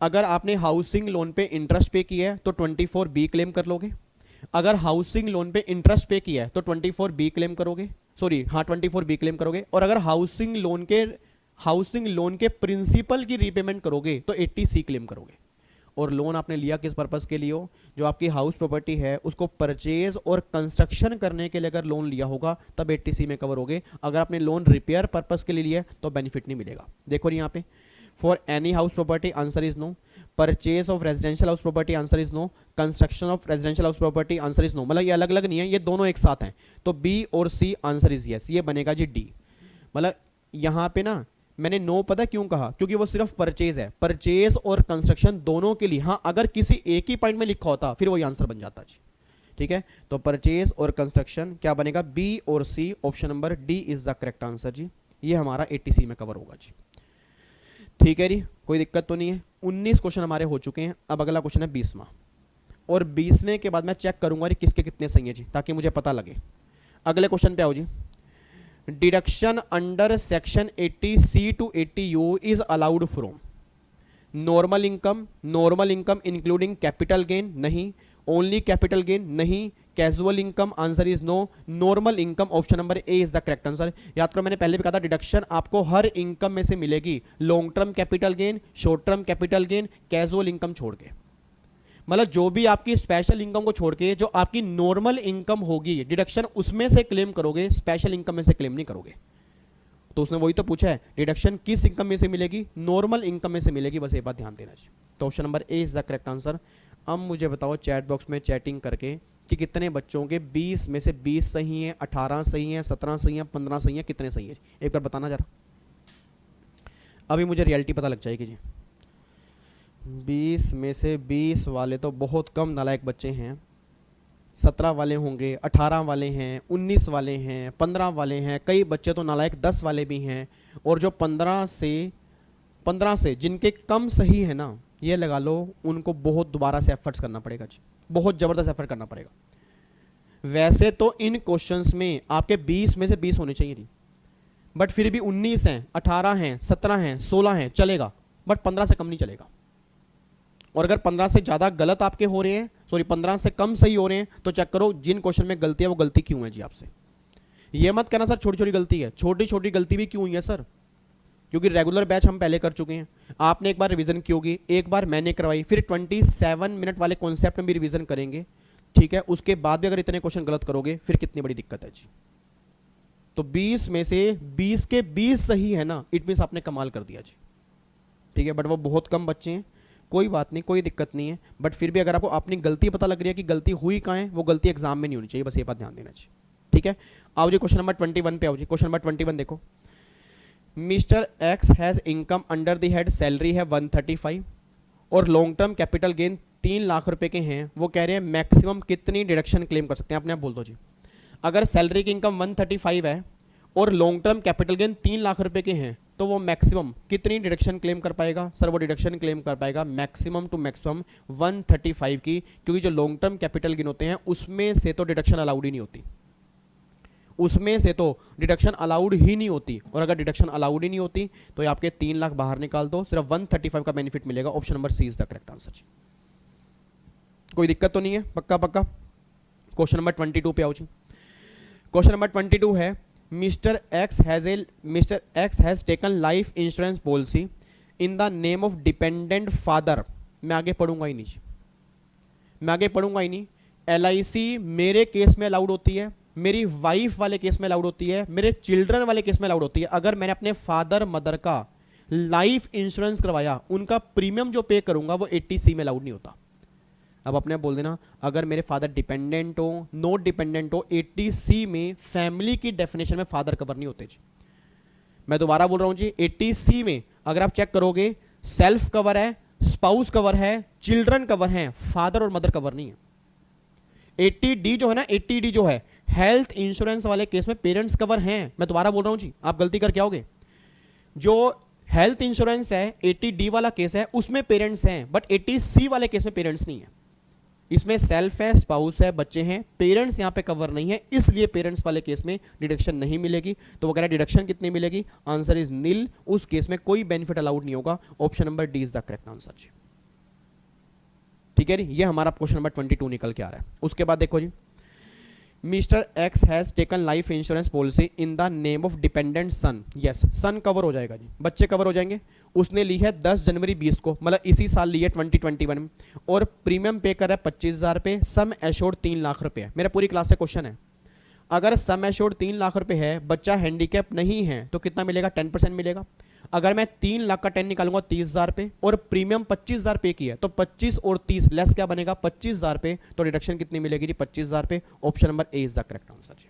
अगर आपने हाउसिंग लोन पे इंटरेस्ट पे किया है तो 24B क्लेम कर लोगे, अगर हाउसिंग लोन पे इंटरेस्ट पे किया है तो 24B क्लेम करोगे, सॉरी हाँ 24B क्लेम करोगे, और अगर हाउसिंग लोन के प्रिंसिपल की रीपेमेंट करोगे तो 80C क्लेम करोगे। और लोन आपने लिया किस पर्पस के लिए हो, जो आपकी हाउस प्रॉपर्टी है उसको परचेज और कंस्ट्रक्शन करने के लिए अगर लोन लिया होगा तब 80C में कवर होगे। अगर आपने लोन रिपेयर पर्पस के लिए लिया तो बेनिफिट नहीं मिलेगा। देखो यहाँ पे, for any house property answer is no, purchase of residential house property answer is no, construction of residential house property answer is no, मतलब ये अलग अलग नहीं है, ये दोनों एक साथ हैं। तो बी और सी आंसर इज यस, ये बनेगा जी डी। मतलब यहाँ पे ना मैंने नो पता क्यों कहा, क्योंकि वो सिर्फ परचेज है, परचेज और कंस्ट्रक्शन दोनों के लिए। हाँ अगर किसी एक ही पॉइंट में लिखा होता फिर वही आंसर बन जाता जी, ठीक है। तो परचेज और कंस्ट्रक्शन क्या बनेगा, बी और C, option number D is the correct answer जी। ये हमारा 80C में कवर होगा जी, ठीक है जी, कोई दिक्कत तो नहीं है। 19 क्वेश्चन हमारे हो चुके हैं, अब अगला क्वेश्चन है 20वां, और 20वें के बाद मैं चेक करूंगा कि किसके कितने सही है जी, ताकि मुझे पता लगे। अगले क्वेश्चन पे आओ जी। Deduction under section 80C to 80U is allowed from normal income including capital gain, नहीं, ओनली कैपिटल गेन, नहीं, casual income answer is no, normal income option number A is the correct answer. याद करो मैंने पहले भी कहा था deduction आपको हर इनकम में से मिलेगी, long term capital gain, short term capital gain, casual income छोड़ के, मतलब जो भी आपकी स्पेशल इनकम को छोड़ के जो आपकी नॉर्मल इनकम होगी डिडक्शन उसमें से क्लेम करोगे, स्पेशल इनकम में से क्लेम नहीं करोगे। तो उसने वही तो पूछा है डिडक्शन किस इनकम में से मिलेगी, नॉर्मल इनकम में से मिलेगी, बस ये बात ध्यान देना चाहिए। तो option number A is the correct answer. अब मुझे बताओ चैट बॉक्स में चैटिंग करके कि कितने बच्चों के 20 में से 20 सही हैं, 18 सही हैं, 17 सही हैं, 15 सही हैं, कितने सही हैं, एक बार बताना जरा, अभी मुझे रियलिटी पता लग जाएगी जी। 20 में से 20 वाले तो बहुत कम नालायक बच्चे हैं, 17 वाले होंगे, 18 वाले हैं, 19 वाले हैं, 15 वाले हैं, कई बच्चे तो नालायक 10 वाले भी हैं, और जो 15 से जिनके कम सही है ना, ये लगा लो उनको बहुत दोबारा से एफर्ट्स करना पड़ेगा जी, बहुत ज़बरदस्त एफर्ट करना पड़ेगा। वैसे तो इन क्वेश्चंस में आपके 20 में से 20 होने चाहिए नहीं, बट फिर भी 19 हैं, 18 हैं, 17 हैं, 16 हैं, चलेगा, बट 15 से कम नहीं चलेगा। और अगर 15 से ज़्यादा गलत आपके हो रहे हैं, सॉरी 15 से कम सही हो रहे हैं, तो चेक करो जिन क्वेश्चन में गलती है वो गलती क्यों है जी आपसे। ये मत कहना सर छोटी छोटी गलती है, छोटी छोटी गलती भी क्यों हुई है सर, क्योंकि रेगुलर बैच हम पहले कर चुके हैं, आपने एक बार रिवीजन की होगी, एक बार मैंने करवाई, फिर 27 मिनट वाले कॉन्सेप्ट में भी रिवीजन करेंगे, ठीक है। उसके बाद भी अगर इतने क्वेश्चन गलत करोगे फिर कितनी बड़ी दिक्कत है जी। तो 20 में से 20 के 20 सही है ना, इट मीन्स आपने कमाल कर दिया जी, ठीक है। बट वो बहुत कम बच्चे हैं, कोई बात नहीं, कोई दिक्कत नहीं है, बट फिर भी अगर आपको अपनी गलती पता लग रही है कि गलती हुई कहाँ है, वो गलती एग्जाम में नहीं होनी चाहिए, बस ये बात ध्यान देना चाहिए, ठीक है। आओ जी क्वेश्चन नंबर 21 पे आओ जी। क्वेश्चन नंबर 21 देखो, mister X has income under the head salary है 135 और long term capital gain 3 lakh रुपए के हैं, वो कह रहे हैं मैक्सिमम कितनी डिडक्शन क्लेम कर सकते हैं, अपने आप बोल दो जी। अगर सैलरी की इनकम 135 है और long term capital gain 3 lakh रुपए के हैं, तो वो मैक्सिमम कितनी डिडक्शन क्लेम कर पाएगा सर, वो डिडक्शन क्लेम कर पाएगा मैक्सिमम टू मैक्सिमम 135 की, क्योंकि जो लॉन्ग टर्म कैपिटल गेन होते हैं उसमें से तो डिडक्शन अलाउड ही नहीं होती, उसमें से तो डिडक्शन अलाउड ही नहीं होती, और अगर डिडक्शन अलाउड ही नहीं होती तो ये आपके 3 लाख बाहर निकाल दो, सिर्फ 135 का बेनिफिट मिलेगा। Option number C is the correct answer जी, कोई दिक्कत तो नहीं है, पक्का पक्का। क्वेश्चन नंबर 22 पे आओ जी। क्वेश्चन नंबर 22 है, mister X has taken life insurance policy in the name of dependent father, मैं आगे पढ़ूंगा ही नहीं, मैं आगे पढ़ूंगा ही नहीं। LIC मेरे केस में अलाउड होती है, मेरी वाइफ वाले केस में अलाउड होती है, मेरे चिल्ड्रन वाले केस में अलाउड होती है। अगर मैंने अपने फादर मदर का लाइफ इंश्योरेंस करवाया, उनका प्रीमियम जो पे करूंगा वो 80C में अलाउड नहीं होता। अब अपने बोल देना, अगर मेरे फादर डिपेंडेंट हो, नॉट डिपेंडेंट हो, 80C में फैमिली की डेफिनेशन में फादर कवर नहीं होते जी। मैं दोबारा बोल रहा हूं जी, 80C में अगर आप चेक करोगे सेल्फ कवर है, स्पाउस कवर है, चिल्ड्रन कवर है, फादर और मदर कवर नहीं है। 80D जो है ना, 80D जो है हेल्थ इंश्योरेंस वाले केस में पेरेंट्स कवर हैं, मैं दोबारा बोल रहा हूं जी, आप गलती करके आओगे। जो हेल्थ इंश्योरेंस है 80D वाला केस है उसमें पेरेंट्स हैं, बट 80C वाले केस में पेरेंट्स नहीं है। इसमें सेल्फ है, स्पाउस है, बच्चे हैं, पेरेंट्स यहां पे कवर नहीं है, इसलिए पेरेंट्स वाले केस में डिडक्शन नहीं मिलेगी। तो वो कह रहा है डिडक्शन कितनी मिलेगी, आंसर इज नील, उस केस में कोई बेनिफिट अलाउड नहीं होगा। Option number D is the correct answer जी। ठीक है जी, ये हमारा क्वेश्चन नंबर 22 निकल के आ रहा है। उसके बाद देखो जी, mister X has taken life insurance policy in the name of dependent son. Yes, son cover हो जाएगा जी, बच्चे कवर हो जाएंगे। उसने ली है 10 जनवरी 20 को, मतलब इसी साल ली है 2021 में, और प्रीमियम पे कर रहा है 25,000 रुपये, सम एश्योर्ड 3 लाख रुपये है। मेरा पूरी क्लास से क्वेश्चन है, अगर सम एश्योर्ड 3 लाख रुपये है, बच्चा हैंडीकैप नहीं है, तो कितना मिलेगा, 10% मिलेगा। अगर मैं 3 लाख का 10 निकालूंगा 30,000 रुपये, और प्रीमियम 25,000 पे की है, तो 25 और 30 लेस क्या बनेगा, 25,000 रुपये। तो डिडक्शन कितनी मिलेगी जी, 25,000 रुपये। Option number A is the correct answer जी।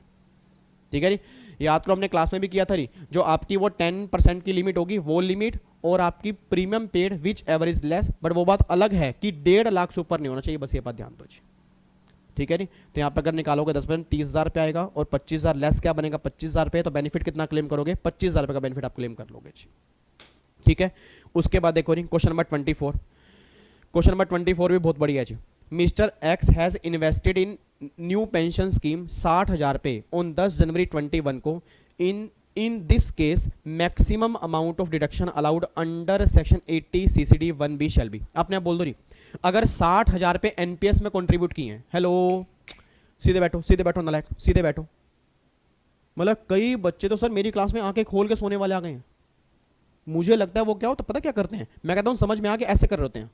ठीक है जी, याद करो हमने क्लास में भी किया था जी, जो आपकी वो 10% की लिमिट होगी, वो लिमिट, और आपकी premium paid which ever is less, but वो बात अलग है कि 1.5 लाख से ऊपर नहीं होना चाहिए, बस ये बात ध्यान दो जी। ठीक है जी, तो यहाँ पे अगर निकालोगे 10%, 30,000 रुपये आएगा, और 25,000 लेस क्या बनेगा, 25,000 रुपये। तो बेनिफिट कितना क्लेम करोगे, 25,000 रुपये का बेनिफिट आप क्लेम कर लोगे जी। ठीक है, उसके बाद देखो जी, क्वेश्चन नंबर 24। क्वेश्चन नंबर 24 भी बहुत बढ़िया है जी। Mister X has invested in new pension scheme 60,000 रुपये ऑन 10 जनवरी 21 को। In this case maximum amount of deduction allowed under section 80 CCD 1B shall be. आपने बोल दो जी, अगर 60,000 रुपये एनपीएस में कंट्रीब्यूट किए हैं, हेलो सीधे बैठो, सीधे बैठो नालायक, सीधे बैठो। मतलब कई बच्चे तो सर मेरी क्लास में आंखें खोल के सोने वाले आ गए हैं। मुझे लगता है वो क्या हो तो पता क्या करते हैं, मैं कहता हूं समझ में आके ऐसे कर रहे होते हैं।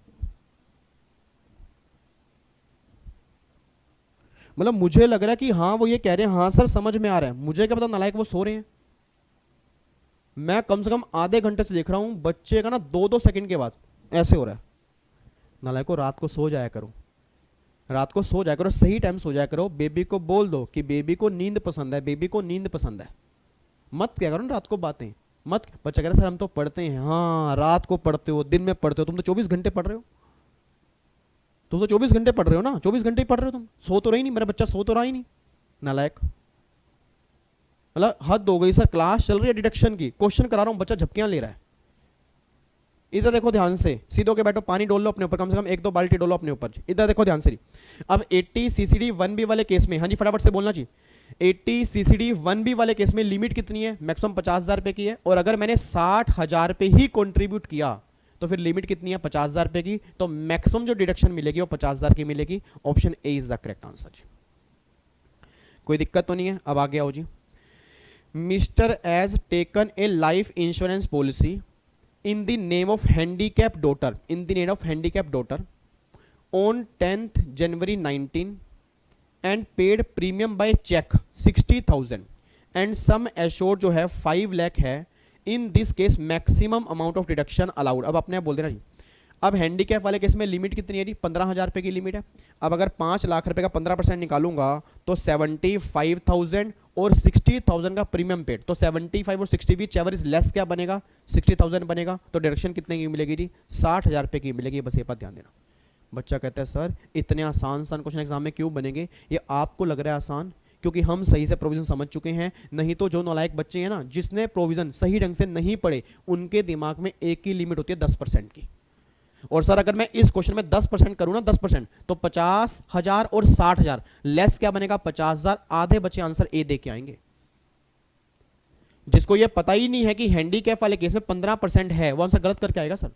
मतलब मुझे लग रहा है कि हाँ वो ये कह रहे हैं, हाँ सर समझ में आ रहा है, मुझे क्या पता नालायक वो सो रहे हैं। मैं कम से कम आधे घंटे से देख रहा हूं बच्चे का ना 2-2 सेकंड के बाद ऐसे हो रहा है। नालायक को रात को सो जाया करो, रात को सो जाया करो, सही टाइम सो जाया करो। बेबी को बोल दो कि बेबी को नींद पसंद है, बेबी को नींद पसंद है। मत क्या करो ना रात को बातें, मत। बच्चा कह रहा सर हम तो पढ़ते हैं, हाँ रात को पढ़ते हो, दिन में पढ़ते हो, तुम तो 24 घंटे पढ़ रहे हो। तुम तो 24 घंटे पढ़ रहे हो ना, 24 घंटे ही पढ़ रहे हो तुम, सो तो रही नहीं, मेरा बच्चा सो तो रहा ही नहीं। नालायक, मतलब हद हो गई सर, क्लास चल रही है डिडक्शन की, क्वेश्चन करा रहा हूं, बच्चा झपकियां ले रहा है। इधर देखो ध्यान से, सीधो के बैठो, पानी डोल लो अपने ऊपर, कम से कम 1-2 बाल्टी डोलो अपने ऊपर। इधर देखो ध्यान से। अब 80 CCD 1B वाले केस में, हाँ जी फटाफट से बोलना जी, 80 CCD 1B वाले केस में लिमिट कितनी है, मैक्सिमम 50,000 रुपए की है, और अगर मैंने 60,000 रुपए ही कंट्रीब्यूट किया तो फिर लिमिट कितनी है, 50,000 रुपए की। तो मैक्सिमम जो डिडक्शन मिलेगी वो 50,000 की मिलेगी। Option A is the correct answer जी। कोई दिक्कत तो नहीं है, अब आगे आओ जी। Mister has taken a life insurance policy in the name of handicapped daughter, in the name of handicapped daughter on 10th January 19 and paid premium by check 60,000 and sum assured जो है 5 लाख है। in this case maximum amount of deduction allowed। अब अपने आप बोल देना जी, अब handicap वाले केस में लिमिट कितनी है जी, 15,000 रुपये की लिमिट है। अब अगर 5 लाख रुपए का 15% निकालूंगा तो 75,000 और 60,000 का प्रीमियम पेड, तो 75 और 60 विच एवर इज लेस क्या बनेगा, 60,000 बनेगा। तो डिडक्शन कितने की मिलेगी जी, 60,000 रुपये की मिलेगी। बस ये बात ध्यान देना। बच्चा कहता है सर इतने आसान क्वेश्चन एग्जाम में क्यों बनेंगे, ये आपको लग रहा है आसान क्योंकि हम सही से प्रोविजन समझ चुके हैं। नहीं तो जो नालायक बच्चे हैं ना, जिसने प्रोविजन सही ढंग से नहीं पढ़े, उनके दिमाग में एक ही लिमिट होती है 10% की। और सर अगर मैं इस क्वेश्चन में 10% करूं ना, 10%, तो 50,000 और 60,000 लेस क्या बनेगा, 50,000। आधे बच्चे आंसर ए दे के आएंगे। जिसको ये पता ही नहीं है कि हैंडीकैप वाले केस में 15% है, वो आंसर गलत करके आएगा सर।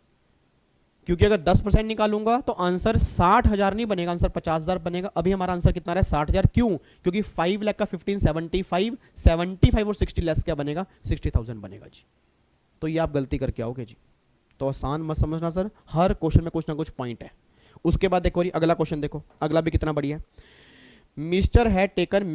क्योंकि अगर 10% निकालूंगा तो आंसर 60,000 नहीं बनेगा, आंसर 50,000 बनेगा। अभी हमारा आंसर कितना रहा, 60,000। क्यों, क्योंकि 5 लाख का 15 75 और 60 लेस क्या बनेगा, 60,000 बनेगा जी। तो ये आप गलती करके आओगे जी। तो आसान मत समझना सर, हर क्वेश्चन में कुछ ना कुछ पॉइंट है। उसके बाद देखो अगला क्वेश्चन देखो, अगला भी कितना बढ़िया है। Mister had taken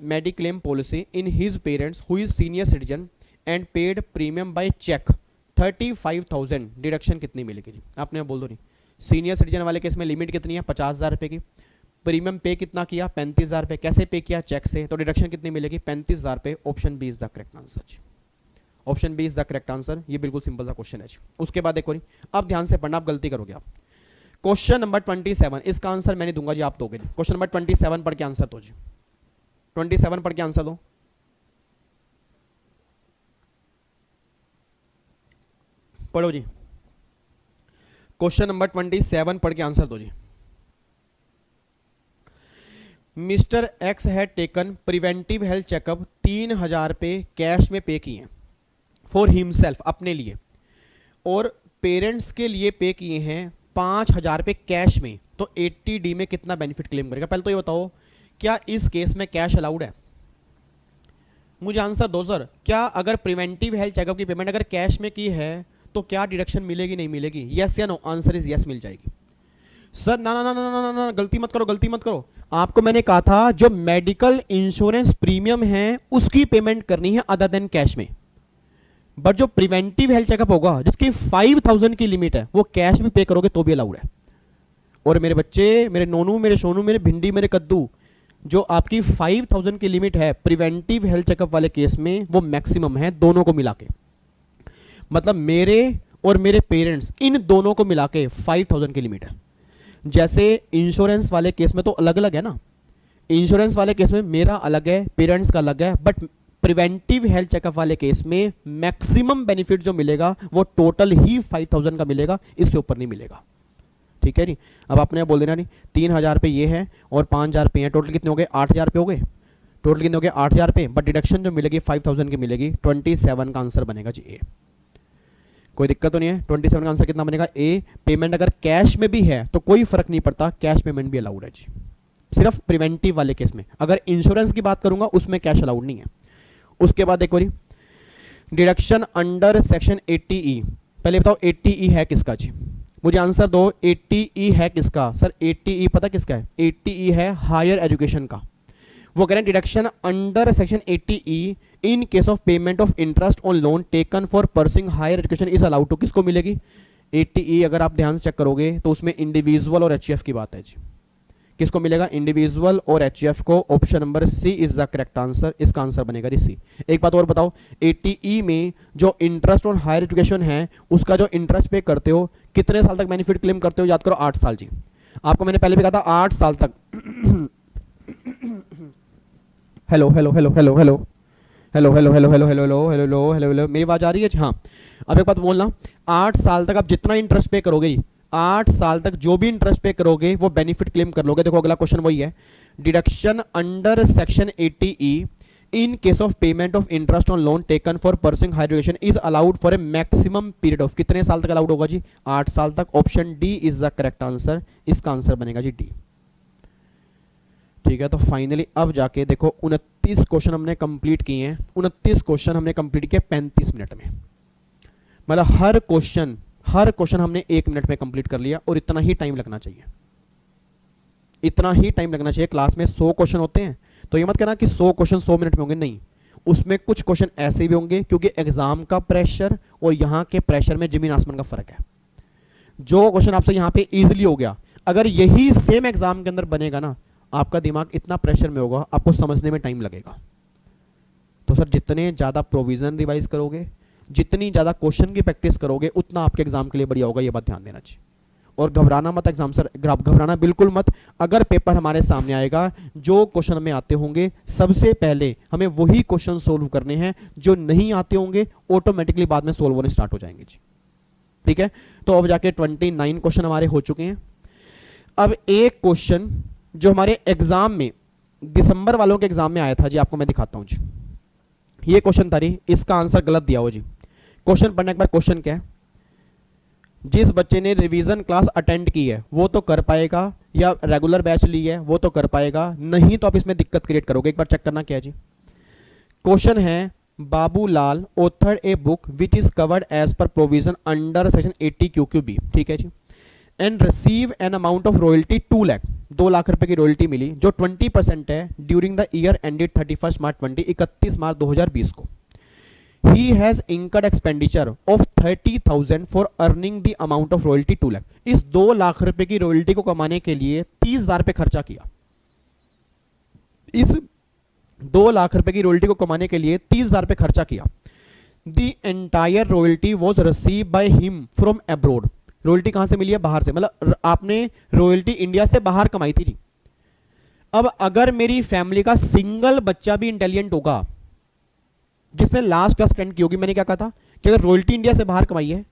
mediclaim policy in his parents who is senior citizen and paid premium by cheque 35,000। डिडक्शन कितनी मिलेगी जी, आपने बोल दो नहीं। सीनियर सिटीजन वाले केस में लिमिट कितनी है, 50,000 रुपये की। प्रीमियम पे कितना किया, 35,000 रुपये। कैसे पे किया, चेक से। तो डिडक्शन कितनी मिलेगी, 35,000 रुपये। Option B is the correct answer जी। Option B is the correct answer. ये बिल्कुल सिंपल सा क्वेश्चन है जी। उसके बाद देखो, अब ध्यान से पढ़ना, आप गलती करोगे आप। क्वेश्चन नंबर 27, इसका आंसर मैंने दूंगा जी, आप दोगे जी। क्वेश्चन नंबर 27 पढ़ के आंसर दो जी, 27 पढ़ के आंसर दो। पढ़ो जी, क्वेश्चन नंबर 27 पढ़ के आंसर दो जी। Mister X had taken preventive health checkup 3,000 पे कैश में पे किए फॉर हिमसेल्फ, अपने लिए, और पेरेंट्स के लिए पे किए हैं 5,000 पे कैश में, तो 80D में कितना बेनिफिट क्लेम करेगा? पहले तो ये बताओ, क्या इस केस में कैश अलाउड है? मुझे आंसर दो सर। क्या अगर प्रिवेंटिव हेल्थ चेकअप की पेमेंट अगर कैश में की है तो क्या डिडक्शन मिलेगी, नहीं मिलेगी? यस या नो? आंसर इज यस, मिल जाएगी। सर ना ना ना ना ना ना, गलती मत करो, गलती मत करो। आपको मैंने कहा था जो मेडिकल इंश्योरेंस प्रीमियम है उसकी पेमेंट करनी है अदर देन कैश में, बट जो प्रिवेंटिव हेल्थ चेकअप होगा जिसकी 5,000 की लिमिट है वो कैश में पे करोगे तो भी अलाउड है। और मेरे बच्चे, मेरे नोनू, मेरे सोनू, मेरे भिंडी, मेरे कद्दू, जो आपकी 5,000 की लिमिट है प्रिवेंटिव हेल्थ चेकअप वाले केस में वो मैक्सिमम है दोनों को मिला के। मतलब मेरे और मेरे पेरेंट्स इन दोनों को मिला के 5,000 की लिमिट है। जैसे इंश्योरेंस वाले केस में तो अलग अलग है ना, इंश्योरेंस वाले केस में मेरा अलग है, पेरेंट्स का अलग है, बट प्रिवेंटिव हेल्थ चेकअप वाले केस में मैक्सिमम बेनिफिट जो मिलेगा वो टोटल ही 5,000 का मिलेगा, इससे ऊपर नहीं मिलेगा। ठीक है नहीं? अब आपने बोल देना नहीं 3,000 पे ये है और 5,000 पे है, टोटल कितने हो गए? 8,000 पे हो गए। टोटल कितने हो गए? 8,000 पे, बट डिडक्शन जो मिलेगी 5,000 की मिलेगी। 27 का आंसर बनेगा जी ए। कोई दिक्कत तो नहीं है? 27 का आंसर कितना बनेगा? ए। पेमेंट अगर कैश में भी है तो कोई फर्क नहीं पड़ता, कैश पेमेंट भी अलाउड है जी, सिर्फ प्रिवेंटिव वाले केस में। अगर इंश्योरेंस की बात करूंगा उसमें कैश अलाउड नहीं है। उसके बाद देखो डिडक्शन अंडर सेक्शन 80E। पहले बताओ 80E है किसका जी? मुझे आंसर दो, 80E है किसका? सर 80E पता किसका है? 80E है हायर एजुकेशन का। वो कह रहे हैं deduction under section 80E in case of payment of interest on loan taken for pursuing higher education is allowed to. किसको मिलेगी 80E? अगर आप ध्यान से चेक करोगे तो उसमें इंडिविजुअल और HF की बात है जी। किसको मिलेगा? इंडिविजुअल और HF को। Option number C is the correct answer. इसका आंसर बनेगा सी। एक बात और बताओ, 80E में जो इंटरेस्ट ऑन हायर एजुकेशन है उसका जो इंटरेस्ट पे करते हो कितने साल तक बेनिफिट क्लेम करते हो? याद करो 8 साल जी। आपको मैंने पहले भी कहा था 8 साल तक। Hello hello hello hello hello hello hello hello hello hello hello hello hello hello, मेरी आवाज आ रही है? हाँ। अब एक बात बोलना, 8 साल तक आप जितना इंटरेस्ट पे करोगे, 8 साल तक जो भी इंटरेस्ट पे करोगे वो बेनिफिट क्लेम कर लोगे। देखो अगला क्वेश्चन वही है, deduction under section 80E in case of payment of interest on loan taken for pursuing higher education is allowed for a maximum period of. कितने साल तक अलाउड होगा जी? 8 साल तक। Option D is the correct answer. इसका आंसर बनेगा जी डी। ठीक है, तो फाइनली अब जाके देखो 29 क्वेश्चन हमने कंप्लीट किए हैं। 29 क्वेश्चन हमने कंप्लीट किए 35 मिनट में। मतलब हर क्वेश्चन हमने 1 मिनट में कंप्लीट कर लिया, और इतना ही टाइम लगना चाहिए, इतना ही टाइम लगना चाहिए। क्लास में 100 क्वेश्चन होते हैं, तो ये मत कहना कि 100 क्वेश्चन 100 मिनट में होंगे, नहीं। उसमें कुछ क्वेश्चन ऐसे भी होंगे क्योंकि एग्जाम का प्रेशर और यहाँ के प्रेशर में जमीन आसमान का फर्क है। जो क्वेश्चन आपसे यहाँ पे इजीली हो गया, अगर यही सेम एग्जाम के अंदर बनेगा ना, आपका दिमाग इतना प्रेशर में होगा, आपको समझने में टाइम लगेगा। तो सर जितने ज्यादा प्रोविजन रिवाइज करोगे, जितनी ज्यादा क्वेश्चन की प्रैक्टिस करोगे, उतना आपके एग्जाम के लिए बढ़िया होगा। ये बात ध्यान देना चाहिए। और घबराना मत एग्जाम सर, घबराना बिल्कुल मत। अगर पेपर हमारे सामने आएगा, जो क्वेश्चन हमें आते होंगे सबसे पहले हमें वही क्वेश्चन सोल्व करने हैं, जो नहीं आते होंगे ऑटोमेटिकली बाद में सोल्व होने स्टार्ट हो जाएंगे जी। ठीक है, तो अब जाके 29 क्वेश्चन हमारे हो चुके हैं। अब एक क्वेश्चन जो हमारे एग्जाम में, दिसंबर वालों के एग्जाम में आया था जी, आपको मैं दिखाता हूं जी। ये क्वेश्चन था जी, इसका आंसर गलत दिया हो जी। क्वेश्चन पढ़ने के बाद क्वेश्चन क्या है, जिस बच्चे ने रिवीजन क्लास अटेंड की है वो तो कर पाएगा, या रेगुलर बैच ली है वो तो कर पाएगा, नहीं तो आप इसमें दिक्कत क्रिएट करोगे। एक बार चेक करना क्या है जी। क्वेश्चन है, Babulal authored a book which is covered as per provision under section 80 QQB। ठीक है जी। And receive an amount of royalty 2 lakh, 2 lakh रुपए की रॉयल्टी मिली जो 20% है during the year ended 31 March 31 March 2020 को। He has incurred expenditure of 30,000 for earning the amount of royalty 2 lakh. इस 2 लाख रुपए की रॉयल्टी को कमाने के लिए 30,000 पे खर्चा किया। इस 2 लाख रुपए की रॉयल्टी को कमाने के लिए 30,000 पे खर्चा किया। The entire royalty was received by him from abroad। Royalty कहां से मिली है? बाहर से। मतलब आपने रॉयल्टी इंडिया से बाहर कमाई थी। अब अगर मेरी फैमिली का सिंगल बच्चा भी इंटेलिजेंट होगा जिसने लास्ट क्लास अटेंड की होगी, मैंने क्या कहा था कि अगर रॉयल्टी इंडिया से बाहर कमाई है,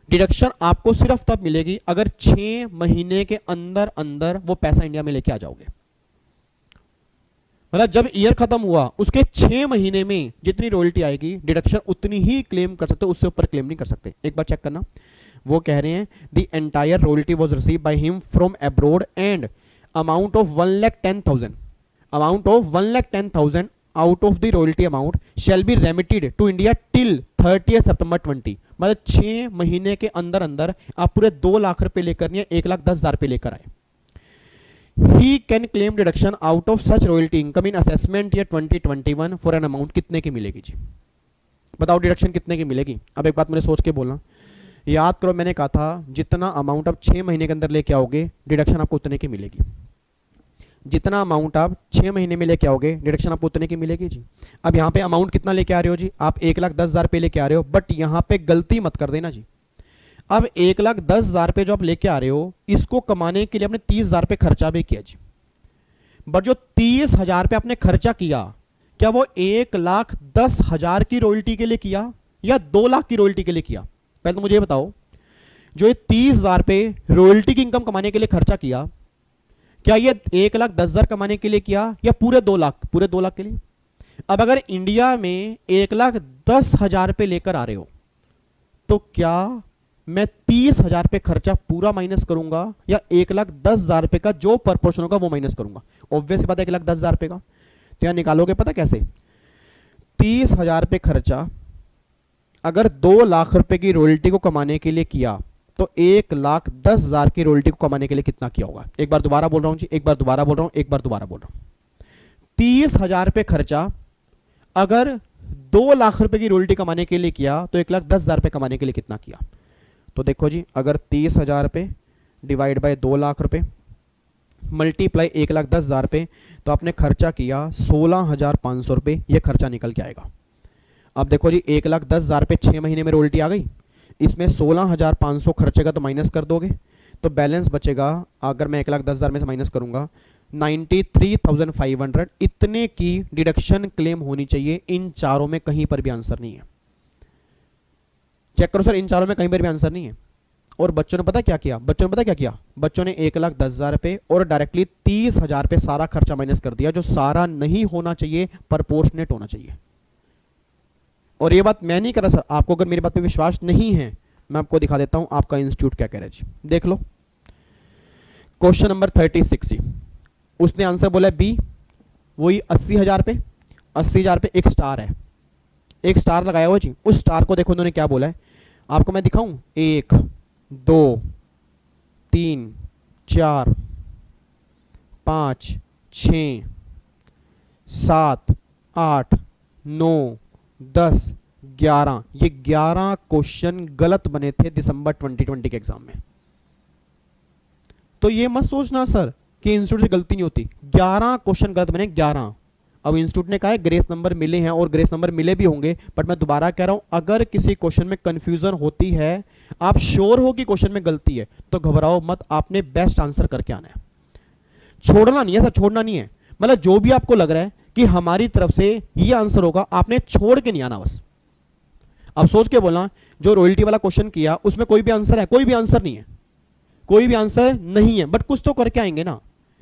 डिडक्शन आपको सिर्फ तब मिलेगी अगर 6 महीने के अंदर अंदर वो पैसा इंडिया में लेके आ जाओगे। मतलब जब ईयर खत्म हुआ उसके 6 महीने में जितनी रॉयल्टी आएगी डिडक्शन उतनी ही क्लेम कर सकते हो, उससे ऊपर क्लेम नहीं कर सकते। एक बार चेक करना, वो कह रहे हैं the entire royalty was receive by him from abroad and amount of 1,10,000 amount of 1,10,000 out of the royalty amount shall be remitted to India till 30 सितंबर 20। मतलब 6 महीने के अंदर अंदर आप पूरे 2 लाख रुपए लेकर नहीं, 1,10,000 रुपए लेकर आए। He can claim deduction out of such royalty income in assessment year 2021 for an amount कितने की मिलेगी जी? बताओ डिडक्शन कितने की मिलेगी? अब एक बात मुझे सोच के बोलना, याद करो मैंने कहा था जितना अमाउंट आप 6 महीने के अंदर लेके आओगे डिडक्शन आपको उतने की मिलेगी। जितना अमाउंट आप 6 महीने में लेके आओगे डिडक्शन आपको उतने की मिलेगी जी। अब यहाँ पे अमाउंट कितना लेके आ रहे हो जी? आप 1,10,000 रुपए लेके आ रहे हो, बट यहाँ पे गलती मत कर देना जी। अब 1,10,000 रुपए जो आप लेके आ रहे हो इसको कमाने के लिए आपने 30,000 रुपए खर्चा भी किया जी, बट जो 30,000 रुपए आपने खर्चा किया क्या वो 1,10,000 की रॉयल्टी के लिए किया या 2 लाख की रॉयल्टी के लिए किया? पहले तो मुझे ये बताओ, जो ये 30,000 रुपए रॉयल्टी की इनकम कमाने के लिए खर्चा किया, क्या ये 1,10,000 कमाने के लिए किया या पूरे 2 लाख? पूरे 2 लाख के लिए। अब अगर इंडिया में 1,10,000 रुपए लेकर आ रहे हो तो क्या मैं 30,000 रुपए खर्चा पूरा माइनस करूंगा या 1,10,000 रुपए का जो प्रपोर्शन होगा वो माइनस करूंगा? ऑब्वियस बात है 1,10,000 रुपए का। तो यहां निकालोगे पता कैसे? 30,000 रुपए खर्चा अगर 2 लाख रुपए की रॉयल्टी को कमाने के लिए किया तो 1,10,000 की रॉयल्टी को कमाने के लिए कितना किया होगा? एक बार दोबारा बोल रहा हूं जी, एक बार दोबारा बोल रहा हूं, एक बार दोबारा बोल रहा हूं। 30,000 रुपए खर्चा अगर 2 लाख रुपए की रॉयल्टी कमाने के लिए किया तो 1,10,000 रुपए कमाने के लिए कितना किया? तो देखो जी, अगर 30,000 रुपए डिवाइड बाय 2 लाख रुपए मल्टीप्लाई 1,10,000 रुपए, तो आपने खर्चा किया 16,500 रुपए, ये खर्चा निकल के आएगा। अब देखो जी 1,10,000 रुपए 6 महीने में रॉयल्टी आ गई, इसमें 16,500 खर्चे का तो माइनस कर दोगे तो बैलेंस बचेगा, अगर मैं 1,10,000 में से माइनस करूंगा 93,500। इतने की डिडक्शन क्लेम होनी चाहिए। इन चारों में कहीं पर भी आंसर नहीं है। चेक करो सर, इन चारों में कहीं पर भी आंसर नहीं है। और बच्चों ने पता क्या किया? बच्चों ने पता क्या किया? बच्चों ने 1,10,000 रुपए और डायरेक्टली 30,000 रुपए सारा खर्चा माइनस कर दिया, जो सारा नहीं होना चाहिए, प्रोपोर्शनेट होना चाहिए। और ये बात मैं नहीं कर रहा सर, आपको अगर मेरी बात पे विश्वास नहीं है मैं आपको दिखा देता हूं आपका इंस्टीट्यूट क्या कह रहा है। देख लो क्वेश्चन नंबर 36 जी, उसने आंसर बोला बी, वही 80,000 पे 80,000 पे एक स्टार है, एक स्टार लगाया हुआ जी। उस स्टार को देखो उन्होंने क्या बोला है, आपको मैं दिखाऊं? 1 2 3 4 5 6 7 8 9 10 11, ये 11 क्वेश्चन गलत बने थे दिसंबर 2020 के एग्जाम में। तो ये मत सोचना सर कि इंस्टीट्यूट से गलती नहीं होती, 11 क्वेश्चन गलत बने, 11। अब इंस्टीट्यूट ने कहा है ग्रेस नंबर मिले हैं और ग्रेस नंबर मिले भी होंगे, बट मैं दोबारा कह रहा हूं अगर किसी क्वेश्चन में कंफ्यूजन होती है, आप श्योर हो कि क्वेश्चन में गलती है, तो घबराओ मत, आपने बेस्ट आंसर करके आना है। छोड़ना नहीं है सर, छोड़ना नहीं है। मतलब जो भी आपको लग रहा है कि हमारी तरफ से ये आंसर होगा, आपने छोड़ के नहीं आना बस। अब सोच के बोलना, जो रॉयल्टी वाला क्वेश्चन किया उसमें कोई भी आंसर है? कोई भी आंसर नहीं है, कोई भी आंसर नहीं है, बट कुछ तो करके आएंगे ना।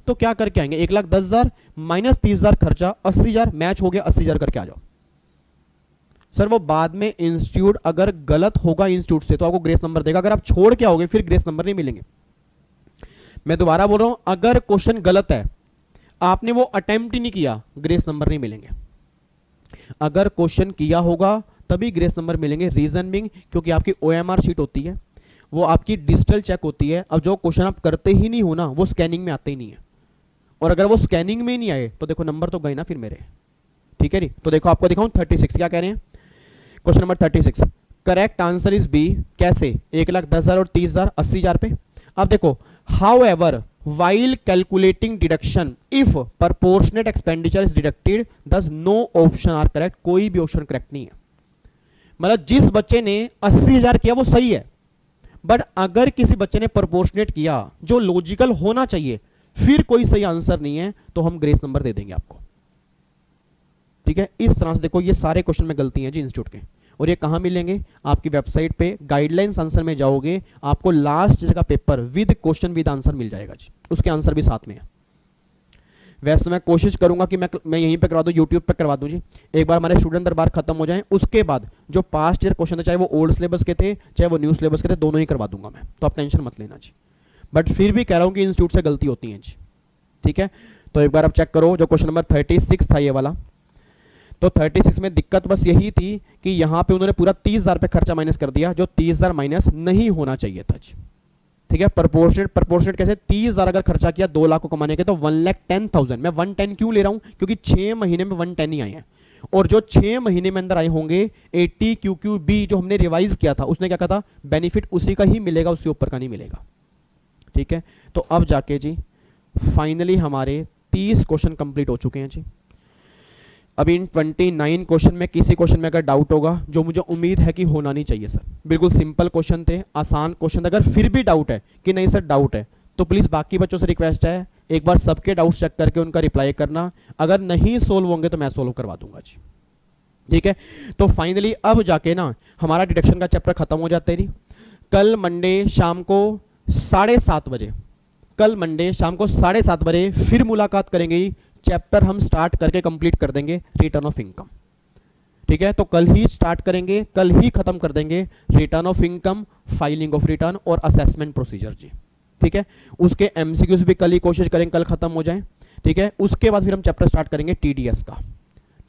तो क्या करके आएंगे? 1,10,000 माइनस 30,000 खर्चा, 80,000 मैच हो गया, 80,000 करके आ जाओ। सर वो बाद में इंस्टीट्यूट अगर गलत होगा इंस्टीट्यूट से तो आपको ग्रेस नंबर देगा, अगर आप छोड़ के आओगे फिर ग्रेस नंबर नहीं मिलेंगे। मैं दोबारा बोल रहा हूं, अगर क्वेश्चन गलत है, आपने वो अटेम्प्ट ही नहीं किया, ग्रेस नंबर नहीं मिलेंगे। अगर क्वेश्चन किया होगा तभी ग्रेस नंबर मिलेंगे। रीजन बिंग, क्योंकि आपकी OMR शीट होती है, वो आपकी डिजिटल चेक होती है। अब जो क्वेश्चन आप करते ही नहीं हो ना, वो स्कैनिंग में आते ही नहीं है, और अगर वो स्कैनिंग में नहीं आए तो देखो नंबर तो गए ना फिर मेरे। ठीक है जी, तो देखो आपको दिखाऊं 36 क्या कह रहे हैं। Question number 36, correct answer is B. कैसे? 1,10,000 और 30,000, 80,000 पे। अब देखो, however while calculating deduction if proportionate expenditure is deducted thus no option are correct। कोई भी ऑप्शन करेक्ट नहीं है। मतलब जिस बच्चे ने 80,000 किया वो सही है, बट अगर किसी बच्चे ने प्रोपोर्शनेट किया जो लॉजिकल होना चाहिए, फिर कोई सही आंसर नहीं है, तो हम ग्रेस नंबर दे देंगे आपको। ठीक है, इस तरह से देखो ये सारे क्वेश्चन में गलती है जी इंस्टीट्यूट के। और ये कहां मिलेंगे? आपकी वेबसाइट पे गाइडलाइंस आंसर में जाओगे, आपको लास्ट जगह paper with question with answer मिल जाएगा जी, उसके आंसर भी साथ में है। वैसे तो मैं कोशिश करूंगा कि मैं यहीं पे करवा दूं, यूट्यूब पे करवा दूं जी। एक बार हमारे स्टूडेंट दरबार खत्म हो जाए उसके बाद जो पास्ट ईयर क्वेश्चन थे, चाहे वो ओल्ड सिलेबस के थे चाहे वो न्यू सिलेबस के थे, दोनों ही करवा दूंगा मैं, तो आप टेंशन मत लेना जी। बट फिर भी कह रहा हूं कि इंस्टीट्यूट से गलती होती है जी, ठीक है। तो एक बार आप चेक करो, जो क्वेश्चन नंबर 36 था ये वाला, तो 36 में दिक्कत बस यही थी कि यहां पे उन्होंने पूरा 30,000 पे खर्चा माइनस कर दिया, जो 30,000 माइनस नहीं होना चाहिए था जी, ठीक है। प्रोपोर्शनेट कैसे, 30,000 अगर खर्चा किया 2 लाख को कमाने के तो 1,10,000, मैं 110 क्यों ले रहा हूं, क्योंकि 6 महीने में 110 ही आए हैं, और जो 6 महीने में अंदर आए होंगे 80 QQB जो हमने रिवाइज किया था, उसने क्या कहा था, बेनिफिट उसी का ही मिलेगा, उससे ऊपर का नहीं मिलेगा, ठीक है। तो अब जाके जी फाइनली हमारे 30 क्वेश्चन कंप्लीट हो चुके हैं जी। अभी इन 29 क्वेश्चन में किसी क्वेश्चन में अगर डाउट होगा, जो मुझे उम्मीद है कि होना नहीं चाहिए सर, बिल्कुल सिंपल क्वेश्चन थे, आसान क्वेश्चन, अगर फिर भी डाउट है कि नहीं सर डाउट है, तो प्लीज बाकी बच्चों से रिक्वेस्ट है एक बार सबके डाउट चेक करके उनका रिप्लाई करना, अगर नहीं सोल्व होंगे तो मैं सोल्व करवा दूंगा जी, ठीक है। तो फाइनली अब जाके ना हमारा डिडक्शन का चैप्टर खत्म हो जाता है जी। कल मंडे शाम को 7:30 बजे, कल मंडे शाम को 7:30 बजे फिर मुलाकात करेंगे, चैप्टर हम स्टार्ट करके कंप्लीट कर देंगे रिटर्न ऑफ इनकम, ठीक है। तो कल ही स्टार्ट करेंगे, कल ही खत्म कर देंगे return of income, filing of return और असेसमेंट प्रोसीजर जी, ठीक है। उसके एमसीक्यूज भी कल ही कोशिश करेंगे कल खत्म हो जाए, ठीक है। उसके बाद फिर हम चैप्टर स्टार्ट करेंगे टीडीएस का,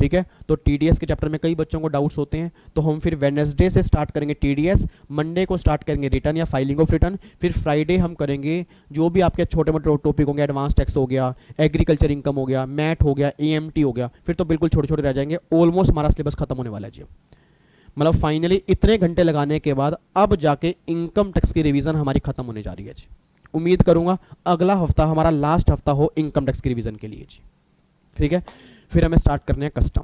ठीक है। तो टीडीएस के चैप्टर में कई बच्चों को डाउट्स होते हैं, तो हम फिर वेडनेसडे से स्टार्ट करेंगे टीडीएस, मंडे को स्टार्ट करेंगे रिटर्न या फाइलिंग ऑफ रिटर्न, फिर फ्राइडे हम करेंगे जो भी आपके छोटे मोटे टॉपिक होंगे, एडवांस टैक्स हो गया, एग्रीकल्चर इनकम हो गया, मैट हो गया, एएमटी हो गया, फिर तो बिल्कुल छोटे छोटे रह जाएंगे। ऑलमोस्ट हमारा सिलेबस खत्म होने वाला है जी, मतलब फाइनली इतने घंटे लगाने के बाद अब जाके इनकम टैक्स की रिवीजन हमारी खत्म होने जा रही है जी। उम्मीद करूंगा अगला हफ्ता हमारा लास्ट हफ्ता हो इनकम टैक्स की रिवीजन के लिए जी, ठीक है। फिर हमें स्टार्ट करने हैं कस्टम,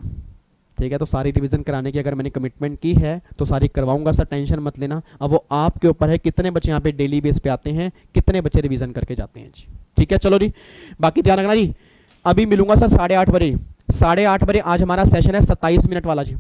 ठीक है। तो सारी रिवीजन कराने की अगर मैंने कमिटमेंट की है तो सारी करवाऊंगा सर, टेंशन मत लेना। अब वो आपके ऊपर है कितने बच्चे यहाँ पे डेली बेस पे आते हैं, कितने बच्चे रिवीजन करके जाते हैं जी, ठीक है। चलो जी, बाकी ध्यान रखना जी। अभी मिलूंगा सर 8:30 बजे, 8:30 बजे आज हमारा सेशन है 27 मिनट वाला जी,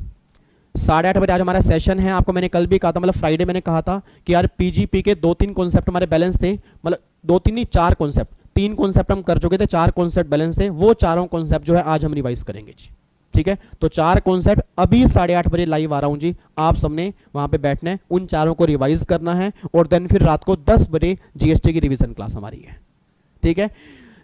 8:30 बजे आज हमारा सेशन है। आपको मैंने कल भी कहा था, मतलब फ्राइडे मैंने कहा था कि यार पीजीपी के 2-3 कॉन्सेप्ट हमारे बैलेंस थे, मतलब 2-3 नहीं 4 कॉन्सेप्ट, 3 कॉन्सेप्ट हम कर चुके थे, 4 कॉन्सेप्ट बैलेंस थे, वो चारों कॉन्सेप्ट जो है आज हम रिवाइज करेंगे जी, ठीक है। तो 4 कॉन्सेप्ट अभी 8:30 बजे लाइव आ रहा हूं जी, आप सबने वहां पे बैठना है, उन चारों को रिवाइज करना है, और देन फिर रात को 10 बजे जीएसटी की रिवीजन क्लास हमारी है, ठीक है।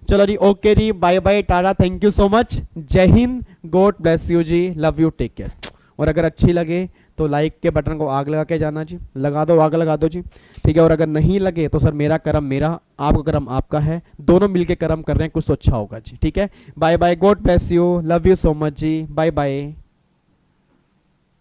चलो जी, ओके जी, bye bye, tata, thank you so much, जय हिंद, गॉड ब्लेस यू जी, लव यू, टेक केयर। और अगर अच्छी लगे तो लाइक के बटन को आग लगा के जाना जी, लगा दो, आग लगा दो जी, ठीक है। और अगर नहीं लगे तो सर मेरा कर्म मेरा, आपका कर्म आपका है, दोनों मिलके कर्म कर रहे हैं, कुछ तो अच्छा होगा जी, ठीक है। Bye bye, God bless you, love you so much जी, बाय बाय।